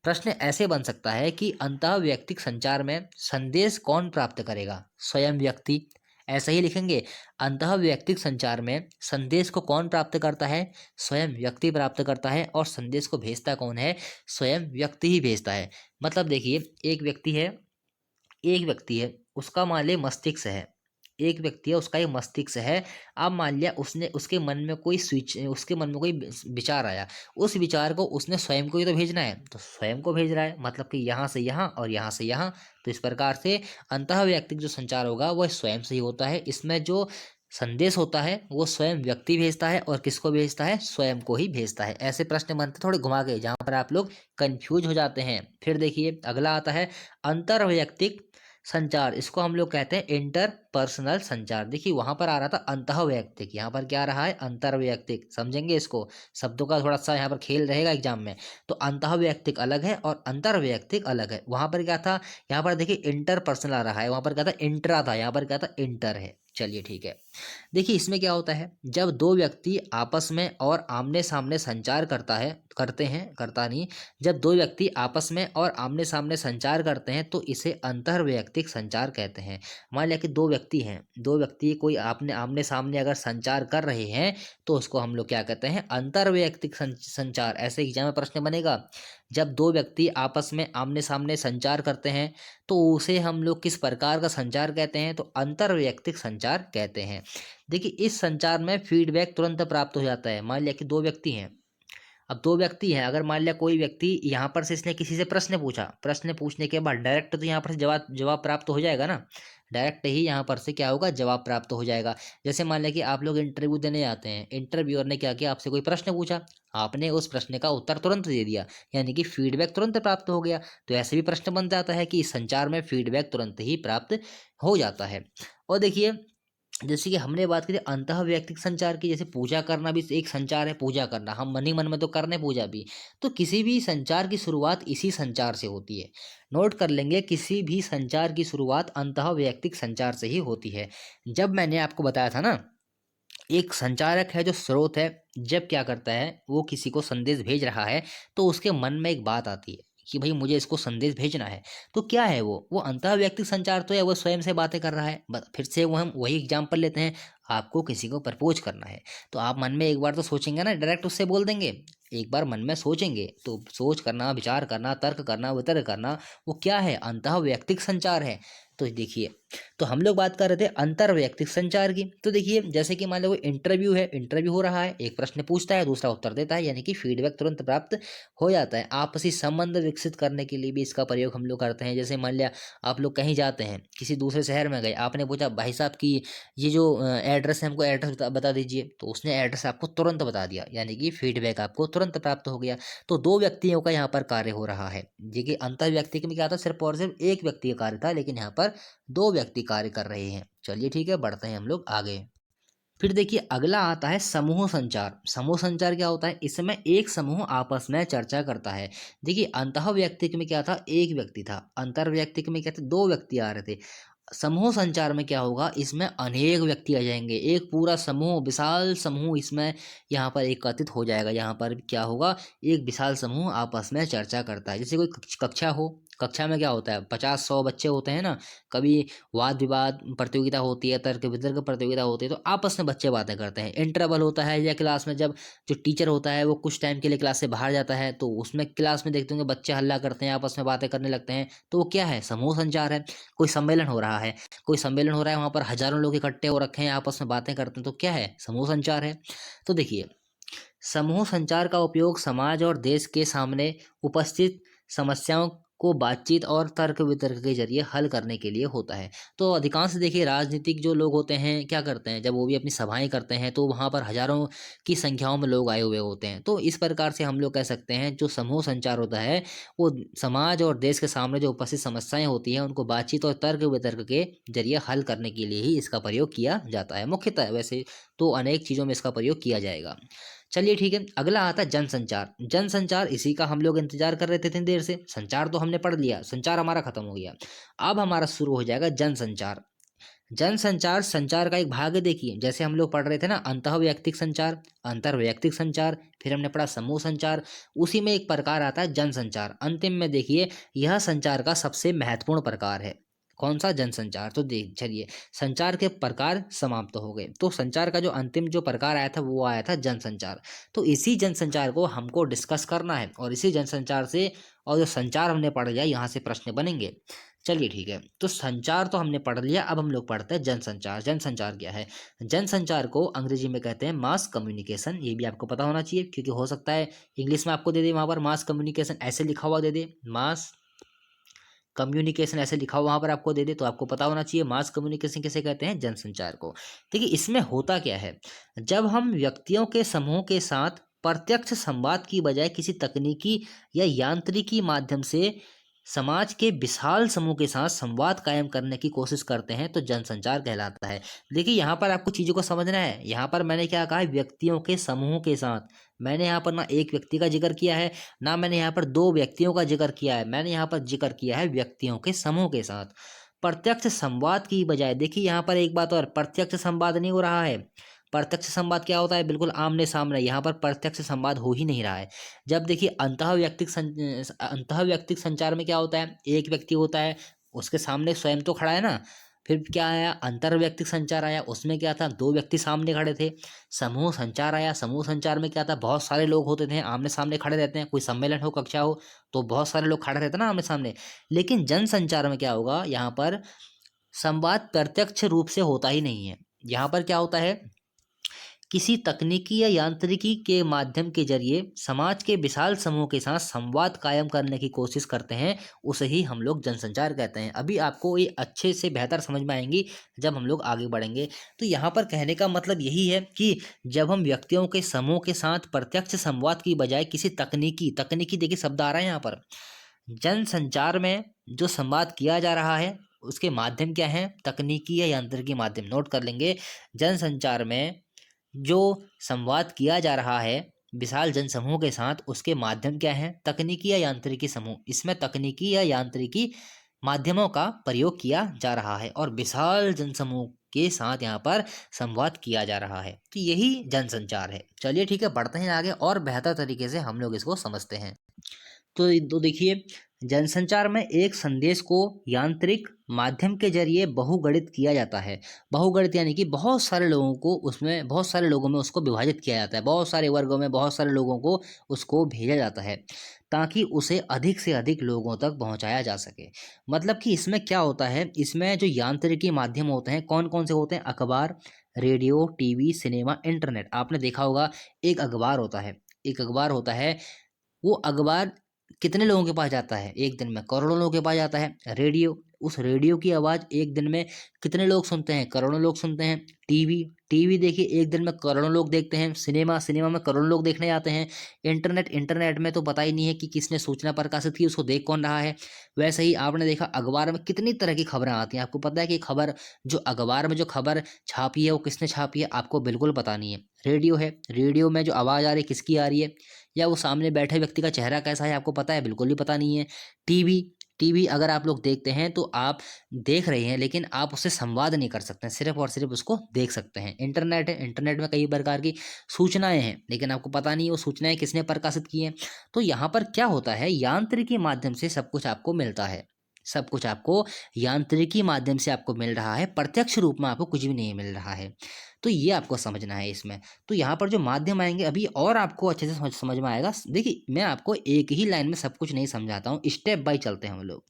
प्रश्न ऐसे बन सकता है कि अंतः वैयक्तिक संचार में संदेश कौन प्राप्त करेगा, स्वयं व्यक्ति, ऐसा ही लिखेंगे। अंतः वैयक्तिक संचार में संदेश को कौन प्राप्त करता है, स्वयं व्यक्ति प्राप्त करता है, और संदेश को भेजता कौन है, स्वयं व्यक्ति ही भेजता है। मतलब देखिए, एक व्यक्ति है, उसका मान लिया मस्तिष्क है, एक व्यक्ति है, उसका एक मस्तिष्क है। अब मान लिया उसने, उसके मन में कोई विचार आया, उस विचार को उसने स्वयं को ही तो भेजना है, तो स्वयं को भेज रहा है, मतलब कि यहाँ से यहाँ और यहाँ से यहाँ। तो इस प्रकार से अंतः वैयक्तिक जो संचार होगा वह स्वयं से ही होता है। इसमें जो संदेश होता है वो स्वयं व्यक्ति भेजता है, और किसको भेजता है, स्वयं को ही भेजता है। ऐसे प्रश्न बनते थोड़े घुमा के, जहाँ पर आप लोग कंफ्यूज हो जाते हैं। फिर देखिए, अगला आता है अंतर वैयक्तिक संचार। इसको हम लोग कहते हैं इंटर पर्सनल संचार। देखिए, वहां पर आ रहा था अंतः वैयक्तिक, यहाँ पर क्या आ रहा है, अंतर वैयक्तिक। समझेंगे इसको, शब्दों का थोड़ा सा यहाँ पर खेल रहेगा एग्जाम में। तो अंतः वैयक्तिक अलग है और अंतर वैयक्तिक अलग है। वहां पर क्या था, यहाँ पर देखिए इंटर पर्सनल आ रहा है, वहां पर क्या था, इंट्रा था, यहाँ पर क्या था, इंटर है। चलिए ठीक है। देखिए, इसमें क्या होता है, जब दो व्यक्ति आपस में और आमने सामने संचार करता नहीं, जब दो व्यक्ति आपस में और आमने सामने संचार करते हैं तो इसे अंतर्वैयक्तिक संचार कहते हैं। मान लिया कि दो व्यक्ति कोई आपने आमने सामने अगर संचार कर रहे हैं, तो उसको हम लोग क्या कहते हैं, अंतर्वैयक्तिक संचार। ऐसे एग्जाम में प्रश्न बनेगा, जब दो व्यक्ति आपस में आमने सामने संचार करते हैं तो उसे हम लोग किस प्रकार का संचार कहते हैं, तो अंतर्वैयक्तिक संचार कहते हैं। देखिए, इस संचार में फीडबैक तुरंत प्राप्त हो जाता है। मान लिया कि दो व्यक्ति हैं, अब दो व्यक्ति हैं, अगर मान लिया कोई व्यक्ति यहाँ पर से, इसने किसी से प्रश्न पूछा, प्रश्न पूछने के बाद डायरेक्ट तो यहाँ पर से जवाब जवाब प्राप्त हो जाएगा ना, डायरेक्ट ही यहाँ पर से क्या होगा, जवाब प्राप्त हो जाएगा। जैसे मान लिया कि आप लोग इंटरव्यू देने जाते हैं, इंटरव्यूअर ने क्या किया, आपसे कोई प्रश्न पूछा, आपने उस प्रश्न का उत्तर तुरंत दे दिया, यानी कि फीडबैक तुरंत प्राप्त हो गया। तो ऐसे भी प्रश्न बन जाता है कि इस संचार में फीडबैक तुरंत ही प्राप्त हो जाता है। और देखिए, जैसे कि हमने बात की थी अंतः वैयक्तिक संचार की, जैसे पूजा करना भी एक संचार है, पूजा करना हम मन ही मन में तो करने पूजा भी, तो किसी भी संचार की शुरुआत इसी संचार से होती है। नोट कर लेंगे, किसी भी संचार की शुरुआत अंतः वैयक्तिक संचार से ही होती है। जब मैंने आपको बताया था ना, एक संचारक है जो स्रोत है, जब क्या करता है, वो किसी को संदेश भेज रहा है, तो उसके मन में एक बात आती है कि भाई मुझे इसको संदेश भेजना है। तो क्या है वो अंतः व्यक्तिक संचार तो है, वो स्वयं से बातें कर रहा है। फिर से वो हम वही एग्जाम्पल लेते हैं, आपको किसी को प्रपोज करना है, तो आप मन में एक बार तो सोचेंगे ना, डायरेक्ट उससे बोल देंगे, एक बार मन में सोचेंगे। तो सोच करना, विचार करना, तर्क करना, वितर्क करना, वो क्या है, अंतः वैयक्तिक संचार है। तो देखिए, तो हम लोग बात कर रहे थे अंतर्वैयक्तिक संचार की। तो देखिए, जैसे कि मान लो इंटरव्यू है, इंटरव्यू हो रहा है, एक प्रश्न पूछता है, दूसरा उत्तर देता है, यानी कि फीडबैक तुरंत प्राप्त हो जाता है। आपसी संबंध विकसित करने के लिए भी इसका प्रयोग हम लोग करते हैं। जैसे मान लिया आप लोग कहीं जाते हैं, किसी दूसरे शहर में गए, आपने पूछा भाई साहब की ये जो एड्रेस है, हमको एड्रेस बता दीजिए, तो उसने एड्रेस आपको तुरंत बता दिया, यानी कि फीडबैक आपको तुरंत प्राप्त हो गया। तो दो व्यक्तियों का यहाँ पर कार्य हो रहा है। देखिए, अंतर व्यक्ति में क्या था, सिर्फ और सिर्फ एक व्यक्ति का कार्य था, लेकिन यहाँ पर दो व्यक्ति कार्य कर रहे हैं। चलिए ठीक है, बढ़ते हैं हम लोग आगे। फिर देखिए, अगला आता है समूह संचार। समूह संचार क्या होता है, इसमें एक समूह आपस में चर्चा करता है। देखिए, अंतः व्यक्तिक में क्या था, एक व्यक्ति था, अंतर व्यक्तिक में क्या थे, दो व्यक्ति आ रहे थे। समूह संचार में क्या होगा, इसमें अनेक व्यक्ति आ जाएंगे, एक पूरा समूह, विशाल समूह इसमें यहाँ पर एकत्रित हो जाएगा। यहाँ पर क्या होगा, एक विशाल समूह आपस में चर्चा करता है। जैसे कोई कक्षा हो, कक्षा में क्या होता है, 50-100 बच्चे होते हैं ना, कभी वाद विवाद प्रतियोगिता होती है, तर्क वितर्क प्रतियोगिता होती है, तो आपस में बच्चे बातें करते हैं। इंटरवल होता है या क्लास में, जब जो टीचर होता है वो कुछ टाइम के लिए क्लास से बाहर जाता है, तो उसमें क्लास में देखते होंगे बच्चे हल्ला करते हैं, आपस में बातें करने लगते हैं, तो वो क्या है, समूह संचार है। कोई सम्मेलन हो रहा है, वहां पर हजारों लोग इकट्ठे हो रखे हैं, आपस में बातें करते हैं, तो क्या है, समूह संचार है। तो देखिए, समूह संचार का उपयोग समाज और देश के सामने उपस्थित समस्याओं को बातचीत और तर्क वितर्क के जरिए हल करने के लिए होता है। तो अधिकांश देखिए राजनीतिक जो लोग होते हैं क्या करते हैं, जब वो भी अपनी सभाएं करते हैं तो वहाँ पर हजारों की संख्याओं में लोग आए हुए होते हैं। तो इस प्रकार से हम लोग कह सकते हैं जो समूह संचार होता है वो समाज और देश के सामने जो उपस्थित समस्याएं होती हैं उनको बातचीत और तर्क वितर्क के जरिए हल करने के लिए ही इसका प्रयोग किया जाता है। मुख्यतः वैसे तो अनेक चीज़ों में इसका प्रयोग किया जाएगा। चलिए ठीक है, अगला आता है जनसंचार। जनसंचार इसी का हम लोग इंतजार कर रहे थे इतनी देर से। संचार तो हमने पढ़ लिया, संचार हमारा खत्म हो गया। अब हमारा शुरू हो जाएगा जनसंचार। जनसंचार संचार का एक भाग है। देखिए जैसे हम लोग पढ़ रहे थे ना अंतःवैयक्तिक संचार, अंतर्वैयक्तिक संचार, फिर हमने पढ़ा समूह संचार, उसी में एक प्रकार आता है जनसंचार। अंतिम में देखिए यह संचार का सबसे महत्वपूर्ण प्रकार है। कौन सा? जनसंचार। तो देख चलिए संचार के प्रकार समाप्त हो गए। तो संचार का जो अंतिम जो प्रकार आया था वो आया था जनसंचार। तो इसी जनसंचार को हमको डिस्कस करना है और इसी जनसंचार से और जो संचार हमने पढ़ लिया यहाँ से प्रश्न बनेंगे। चलिए ठीक है, तो संचार तो हमने पढ़ लिया। अब हम लोग पढ़ते हैं जनसंचार। जनसंचार क्या है? जनसंचार को अंग्रेजी में कहते हैं मास कम्युनिकेशन। ये भी आपको पता होना चाहिए क्योंकि हो सकता है इंग्लिश में आपको दे दे वहां पर मास कम्युनिकेशन ऐसे लिखा हुआ दे दे, मास कम्युनिकेशन ऐसे लिखा हुआ वहां पर आपको दे दे, तो आपको पता होना चाहिए मास कम्युनिकेशन किसे कहते हैं, जनसंचार को। देखिए इसमें होता क्या है, जब हम व्यक्तियों के समूह के साथ प्रत्यक्ष संवाद की बजाय किसी तकनीकी या यांत्रिकी माध्यम से समाज के विशाल समूह के साथ संवाद कायम करने की कोशिश करते हैं तो जनसंचार कहलाता है। देखिए यहाँ पर आपको चीजों को समझना है। यहाँ पर मैंने क्या कहा है, व्यक्तियों के समूह के साथ। मैंने यहाँ पर ना एक व्यक्ति का जिक्र किया है, ना मैंने यहाँ पर दो व्यक्तियों का जिक्र किया है, मैंने यहाँ पर जिक्र किया है व्यक्तियों के समूह के साथ प्रत्यक्ष संवाद की बजाय। देखिए यहाँ पर एक बात और, प्रत्यक्ष संवाद नहीं हो रहा है। प्रत्यक्ष संवाद क्या होता है? बिल्कुल आमने सामने। यहाँ पर प्रत्यक्ष संवाद हो ही नहीं रहा है। जब देखिए अंतःव्यक्तिक संचार में क्या होता है, एक व्यक्ति होता है, उसके सामने स्वयं तो खड़ा है ना। फिर क्या आया? अंतर्व्यक्तिक संचार आया, उसमें क्या था, दो व्यक्ति सामने खड़े थे। समूह संचार आया, समूह संचार में क्या था, बहुत सारे लोग होते थे, आमने सामने खड़े रहते हैं। कोई सम्मेलन हो, कक्षा हो, तो बहुत सारे लोग खड़े रहते हैं ना आमने सामने। लेकिन जनसंचार में क्या होगा, यहाँ पर संवाद प्रत्यक्ष रूप से होता ही नहीं है। यहाँ पर क्या होता है, किसी तकनीकी या यांत्रिकी के माध्यम के जरिए समाज के विशाल समूह के साथ संवाद कायम करने की कोशिश करते हैं, उसे ही हम लोग जनसंचार कहते हैं। अभी आपको ये अच्छे से बेहतर समझ में आएंगी जब हम लोग आगे बढ़ेंगे। तो यहाँ पर कहने का मतलब यही है कि जब हम व्यक्तियों के समूह के साथ प्रत्यक्ष संवाद की बजाय किसी तकनीकी देखिए शब्द आ रहा है यहाँ पर, जनसंचार में जो संवाद किया जा रहा है उसके माध्यम क्या है, तकनीकी या यांत्रिकी माध्यम। नोट कर लेंगे, जनसंचार में जो संवाद किया जा रहा है विशाल जनसमूह के साथ, उसके माध्यम क्या है, तकनीकी या यांत्रिकी समूह। इसमें तकनीकी या यांत्रिकी माध्यमों का प्रयोग किया जा रहा है और विशाल जनसमूह के साथ यहाँ पर संवाद किया जा रहा है। तो यही जनसंचार है। चलिए ठीक है, बढ़ते हैं आगे और बेहतर तरीके से हम लोग इसको समझते हैं। तो देखिए जनसंचार में एक संदेश को यांत्रिक माध्यम के जरिए बहुगणित किया जाता है। बहुगणित यानी कि बहुत सारे लोगों को उसमें, बहुत सारे लोगों में उसको विभाजित किया जाता है, बहुत सारे वर्गों में बहुत सारे लोगों को उसको भेजा जाता है ताकि उसे अधिक से अधिक लोगों तक पहुंचाया जा सके। मतलब कि इसमें क्या होता है, इसमें जो यांत्रिकी माध्यम होते हैं कौन कौन से होते हैं, अखबार, रेडियो, टीवी, सिनेमा, इंटरनेट। आपने देखा होगा एक अखबार होता है, एक अखबार होता है, वो अखबार कितने लोगों के पास जाता है, एक दिन में करोड़ों लोगों के पास जाता है। रेडियो, उस रेडियो की आवाज़ एक दिन में कितने लोग सुनते हैं, करोड़ों लोग सुनते हैं। टीवी, टीवी देखिए एक दिन में करोड़ों लोग देखते हैं। सिनेमा, सिनेमा में करोड़ों लोग देखने जाते हैं। इंटरनेट, इंटरनेट में तो पता ही नहीं है कि किसने सूचना प्रकाशित की, उसको देख कौन रहा है। वैसे ही आपने देखा अखबार में कितनी तरह की खबरें आती हैं, आपको पता है कि खबर जो अखबार में जो खबर छापी है वो किसने छापी है, आपको बिल्कुल पता नहीं है। रेडियो है, रेडियो में जो आवाज़ आ रही है किसकी आ रही है, या वो सामने बैठे व्यक्ति का चेहरा कैसा है आपको पता है, बिल्कुल ही पता नहीं है। टीवी, टीवी अगर आप लोग देखते हैं तो आप देख रहे हैं लेकिन आप उससे संवाद नहीं कर सकते हैं, सिर्फ और सिर्फ उसको देख सकते हैं। इंटरनेट है, इंटरनेट में कई प्रकार की सूचनाएं हैं लेकिन आपको पता नहीं है वो सूचनाएं किसने प्रकाशित की हैं। तो यहाँ पर क्या होता है, यांत्रिकी माध्यम से सब कुछ आपको मिलता है, सब कुछ आपको यांत्रिकी माध्यम से आपको मिल रहा है, प्रत्यक्ष रूप में आपको कुछ भी नहीं मिल रहा है। तो ये आपको समझना है इसमें। तो यहाँ पर जो माध्यम आएंगे अभी और आपको अच्छे से समझ में आएगा। देखिए मैं आपको एक ही लाइन में सब कुछ नहीं समझाता हूँ, स्टेप बाय चलते हैं हम लोग,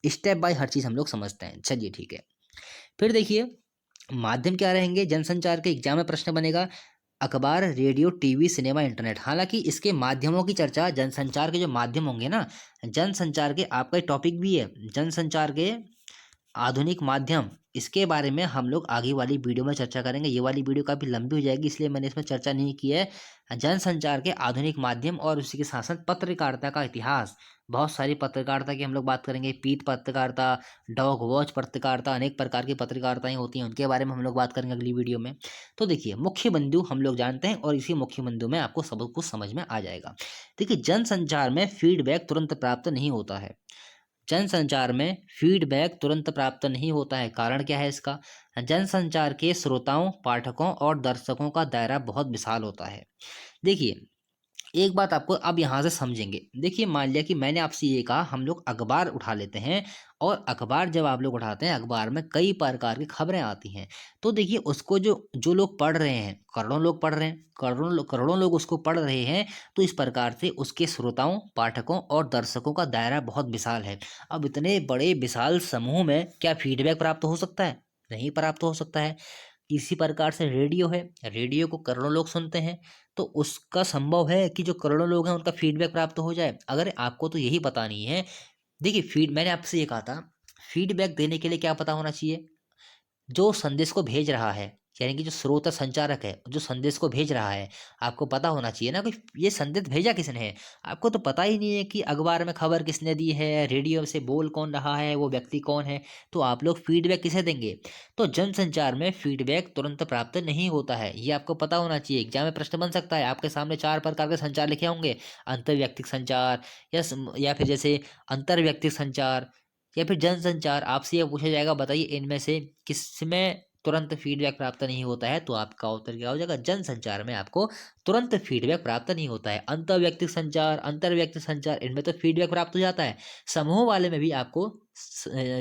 स्टेप बाय हर चीज़ हम लोग समझते हैं। चलिए ठीक है, फिर देखिए माध्यम क्या रहेंगे जनसंचार के, एग्जाम में प्रश्न बनेगा, अखबार, रेडियो, टीवी, सिनेमा, इंटरनेट। हालांकि इसके माध्यमों की चर्चा, जनसंचार के जो माध्यम होंगे ना, जनसंचार के आपका टॉपिक भी है जनसंचार के आधुनिक माध्यम, इसके बारे में हम लोग आगे वाली वीडियो में चर्चा करेंगे। ये वाली वीडियो काफ़ी लंबी हो जाएगी, इसलिए मैंने इसमें चर्चा नहीं की है। जनसंचार के आधुनिक माध्यम और उसी के साथ साथ पत्रकारिता का इतिहास, बहुत सारी पत्रकारिता की हम लोग बात करेंगे। पीठ पत्रकारिता, डॉग वॉच पत्रकारिता, अनेक प्रकार की पत्रकारिताएं होती हैं, उनके बारे में हम लोग बात करेंगे अगली वीडियो में। तो देखिए, मुख्य बिंदु हम लोग जानते हैं और इसी मुख्य बिंदु में आपको सब कुछ समझ में आ जाएगा। देखिए, जनसंचार में फीडबैक तुरंत प्राप्त नहीं होता है। जनसंचार में फीडबैक तुरंत प्राप्त नहीं होता है। कारण क्या है इसका? जनसंचार के श्रोताओं, पाठकों और दर्शकों का दायरा बहुत विशाल होता है। देखिए, एक बात आपको अब यहाँ से समझेंगे। देखिए, मान लिया कि मैंने आपसे ये कहा, हम लोग अखबार उठा लेते हैं, और अखबार जब आप लोग उठाते हैं, अखबार में कई प्रकार की खबरें आती हैं। तो देखिए, उसको जो जो लोग पढ़ रहे हैं, करोड़ों लोग पढ़ रहे हैं, करोड़ों लोग उसको पढ़ रहे हैं। तो इस प्रकार से उसके श्रोताओं, पाठकों और दर्शकों का दायरा बहुत विशाल है। अब इतने बड़े विशाल समूह में क्या फीडबैक प्राप्त हो सकता है? नहीं प्राप्त हो सकता है। इसी प्रकार से रेडियो है, रेडियो को करोड़ों लोग सुनते हैं, तो उसका संभव है कि जो करोड़ों लोग हैं उनका फीडबैक प्राप्त हो जाए। अगर आपको तो यही पता नहीं है, देखिए, मैंने आपसे ये कहा था, फीडबैक देने के लिए क्या पता होना चाहिए? जो संदेश को भेज रहा है, यानी कि जो स्रोत संचारक है, जो संदेश को भेज रहा है, आपको पता होना चाहिए ना कि ये संदेश भेजा किसने है। आपको तो पता ही नहीं है कि अखबार में खबर किसने दी है, रेडियो से बोल कौन रहा है, वो व्यक्ति कौन है, तो आप लोग फीडबैक किसे देंगे? तो जनसंचार में फीडबैक तुरंत प्राप्त नहीं होता है, ये आपको पता होना चाहिए। एग्जाम में प्रश्न बन सकता है, आपके सामने 4 प्रकार के संचार लिखे होंगे, अंतर व्यक्तिक संचार, या फिर जैसे अंतर व्यक्तिक संचार, या फिर जनसंचार। आपसे यह पूछा जाएगा, बताइए इनमें से किसमें तुरंत फीडबैक प्राप्त नहीं होता है? तो आपका उत्तर क्या हो जाएगा? जनसंचार में आपको तुरंत फीडबैक प्राप्त नहीं होता है। अंतरव्यक्तिक संचार, अंतर व्यक्तिक संचार, इनमें तो फीडबैक प्राप्त हो जाता है। समूह वाले में भी आपको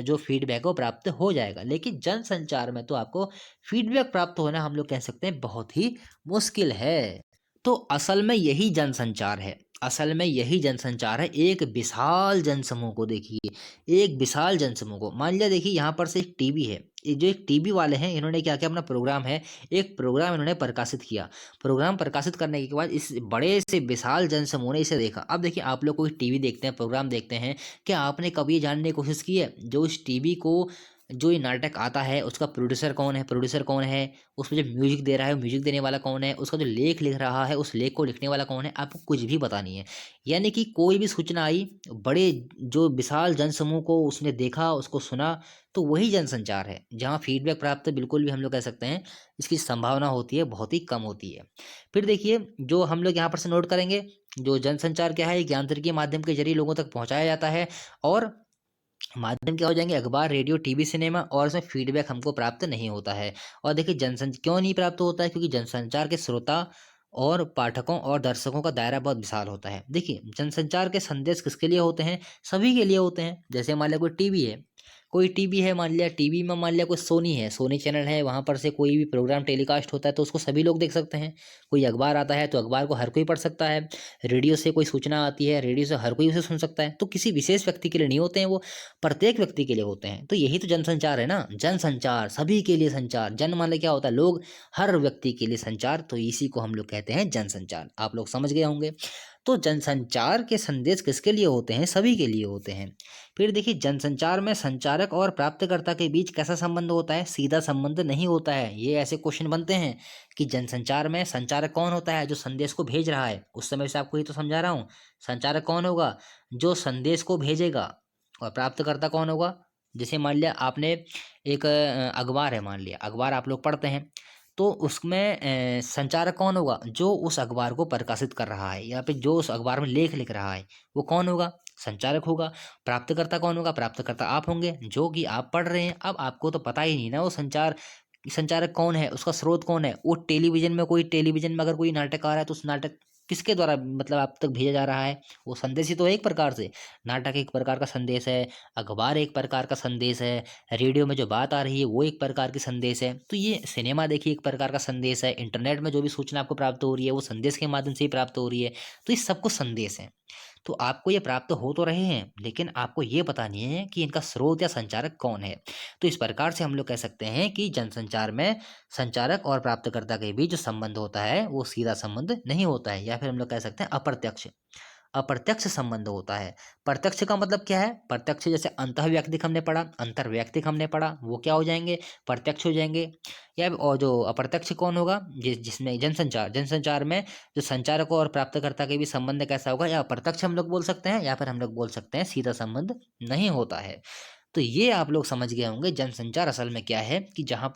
जो फीडबैक वो प्राप्त हो जाएगा, लेकिन जनसंचार में तो आपको फीडबैक प्राप्त होना, हम लोग कह सकते हैं, बहुत ही मुश्किल है। तो असल में यही जनसंचार है, असल में यही जनसंचार है। एक विशाल जनसमूह को देखिए, एक विशाल जनसमूह को मान लिया। देखिए, यहाँ पर से एक टीवी है, ये जो एक टीवी वाले हैं, इन्होंने क्या किया, अपना प्रोग्राम है, एक प्रोग्राम इन्होंने प्रकाशित किया। प्रोग्राम प्रकाशित करने के बाद इस बड़े से विशाल जनसमूह ने इसे देखा। अब देखिए, आप लोग कोई टीवी देखते हैं, प्रोग्राम देखते हैं, क्या आपने कभी ये जानने की कोशिश की है, जो इस टीवी को, जो ये नाटक आता है, उसका प्रोड्यूसर कौन है, प्रोड्यूसर कौन है, उसमें जो म्यूजिक दे रहा है, म्यूजिक देने वाला कौन है, उसका जो लेख लिख रहा है, उस लेख को लिखने वाला कौन है? आपको कुछ भी पता नहीं है। यानी कि कोई भी सूचना आई, बड़े जो विशाल जनसमूह को उसने देखा, उसको सुना, तो वही जनसंचार है, जहाँ फीडबैक प्राप्त बिल्कुल भी, हम लोग कह सकते हैं, इसकी संभावना होती है, बहुत ही कम होती है। फिर देखिए, जो हम लोग यहाँ पर से नोट करेंगे, जो जनसंचार क्या है, ये ज्ञानतंत्र माध्यम के जरिए लोगों तक पहुँचाया जाता है, और माध्यम क्या हो जाएंगे, अखबार, रेडियो, टीवी, सिनेमा, और इसमें फीडबैक हमको प्राप्त नहीं होता है। और देखिए, क्यों नहीं प्राप्त होता है? क्योंकि जनसंचार के श्रोता और पाठकों और दर्शकों का दायरा बहुत विशाल होता है। देखिए, जनसंचार के संदेश किसके लिए होते हैं? सभी के लिए होते हैं। जैसे मान लिया कोई टीवी है, कोई टीवी है, मान लिया टीवी में, मान लिया कोई सोनी है, सोनी चैनल है, वहाँ पर से कोई भी प्रोग्राम टेलीकास्ट होता है तो उसको सभी लोग देख सकते हैं। कोई अखबार आता है तो अखबार को हर कोई पढ़ सकता है। रेडियो से कोई सूचना आती है, रेडियो से हर कोई उसे सुन सकता है। तो किसी विशेष व्यक्ति के लिए नहीं होते हैं, वो प्रत्येक व्यक्ति के लिए होते हैं। तो यही तो जनसंचार है ना, जनसंचार, सभी के लिए संचार। जन मान लिया क्या होता है? लोग, हर व्यक्ति के लिए संचार, तो इसी को हम लोग कहते हैं जनसंचार। आप लोग समझ गए होंगे। तो जनसंचार के संदेश किसके लिए होते हैं? सभी के लिए होते हैं। फिर देखिए, जनसंचार में संचारक और प्राप्तकर्ता के बीच कैसा संबंध होता है? सीधा संबंध नहीं होता है। ये ऐसे क्वेश्चन बनते हैं कि जनसंचार में संचारक कौन होता है? जो संदेश को भेज रहा है। उस समय से आपको ये तो समझा रहा हूँ। संचारक कौन होगा? जो संदेश को भेजेगा। और प्राप्तकर्ता कौन होगा? जैसे मान लिया आपने एक अखबार है, मान लिया अखबार आप लोग पढ़ते हैं, तो उसमें संचारक कौन होगा? जो उस अखबार को प्रकाशित कर रहा है, या फिर जो उस अखबार में लेख लिख रहा है, वो कौन होगा? संचारक होगा। प्राप्तकर्ता कौन होगा? प्राप्तकर्ता आप होंगे, जो कि आप पढ़ रहे हैं। अब आपको तो पता ही नहीं ना वो संचारक कौन है, उसका स्रोत कौन है। वो टेलीविजन में अगर कोई नाटक आ रहा है, तो उस नाटक किसके द्वारा, मतलब आप तक भेजा जा रहा है? वो संदेश ही तो है एक प्रकार से। नाटक एक प्रकार का संदेश है, अखबार एक प्रकार का संदेश है, रेडियो में जो बात आ रही है वो एक प्रकार की संदेश है। तो ये सिनेमा देखिए एक प्रकार का संदेश है, इंटरनेट में जो भी सूचना आपको प्राप्त हो रही है वो संदेश के माध्यम से ही प्राप्त हो रही है। तो ये सब कुछ संदेश है। तो आपको ये प्राप्त हो तो रहे हैं, लेकिन आपको ये पता नहीं है कि इनका स्रोत या संचारक कौन है। तो इस प्रकार से हम लोग कह सकते हैं कि जनसंचार में संचारक और प्राप्तकर्ता के बीच जो संबंध होता है वो सीधा संबंध नहीं होता है, या फिर हम लोग कह सकते हैं अप्रत्यक्ष अप्रत्यक्ष संबंध होता है। प्रत्यक्ष का मतलब क्या है? प्रत्यक्ष जैसे अंतःव्यक्तिक हमने पढ़ा, अंतर्वैयक्तिक हमने पढ़ा, वो क्या हो जाएंगे? प्रत्यक्ष हो जाएंगे। या और जो अप्रत्यक्ष कौन होगा? जिसमें जनसंचार, जनसंचार में जो संचारक और प्राप्तकर्ता के भी संबंध कैसा होगा? या अप्रत्यक्ष हम लोग बोल सकते हैं, या फिर हम लोग बोल सकते हैं सीधा संबंध नहीं होता है। तो ये आप लोग समझ गए होंगे जनसंचार असल में क्या है, कि जहाँ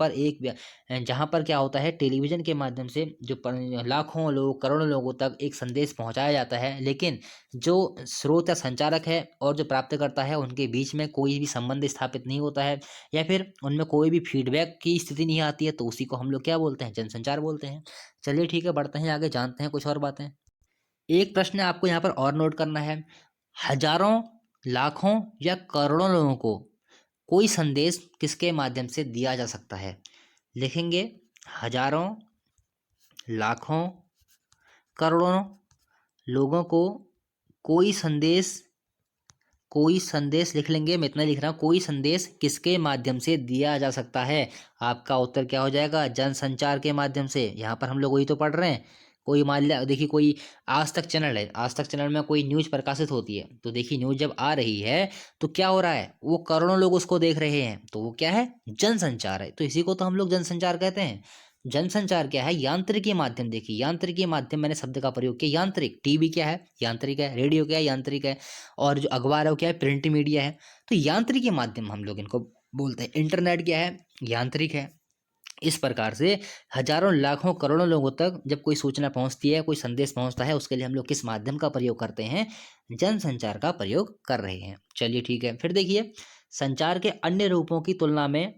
पर क्या होता है, टेलीविज़न के माध्यम से जो लाखों लोग, करोड़ों लोगों तक एक संदेश पहुँचाया जाता है, लेकिन जो स्रोत या संचारक है और जो प्राप्तकर्ता है, उनके बीच में कोई भी संबंध स्थापित नहीं होता है, या फिर उनमें कोई भी फीडबैक की स्थिति नहीं आती है, तो उसी को हम लोग क्या बोलते हैं? जनसंचार बोलते हैं। चलिए ठीक है, बढ़ते हैं आगे, जानते हैं कुछ और बातें। एक प्रश्न आपको यहाँ पर और नोट करना है। हजारों, लाखों या करोड़ों लोगों को कोई संदेश किसके माध्यम से दिया जा सकता है? लिखेंगे हजारों, लाखों, करोड़ों लोगों को कोई संदेश, कोई संदेश लिख लेंगे, मैं इतना लिख रहा हूँ, कोई संदेश किसके माध्यम से दिया जा सकता है? आपका उत्तर क्या हो जाएगा? जनसंचार के माध्यम से। यहाँ पर हम लोग वही तो पढ़ रहे हैं। कोई मान लिया, देखिए कोई आज तक चैनल है, आज तक चैनल में कोई न्यूज़ प्रकाशित होती है, तो देखिए न्यूज़ जब आ रही है तो क्या हो रहा है? वो करोड़ों लोग उसको देख रहे हैं, तो वो क्या है? जनसंचार है। तो इसी को तो हम लोग जनसंचार कहते हैं। जनसंचार क्या है? यांत्रिकी माध्यम। देखिए यांत्रिकी माध्यम, मैंने शब्द का प्रयोग किया, यांत्रिक। टीवी क्या है? यांत्रिक है। रेडियो क्या है? यांत्रिक है। और जो अखबार है वो क्या है? प्रिंट मीडिया है। तो यांत्रिकी माध्यम हम लोग इनको बोलते हैं। इंटरनेट क्या है? यांत्रिक है। इस प्रकार से हजारों, लाखों, करोड़ों लोगों तक जब कोई सूचना पहुंचती है, कोई संदेश पहुंचता है, उसके लिए हम लोग किस माध्यम का प्रयोग करते हैं? जनसंचार का प्रयोग कर रहे हैं। चलिए ठीक है, फिर देखिए, संचार के अन्य रूपों की तुलना में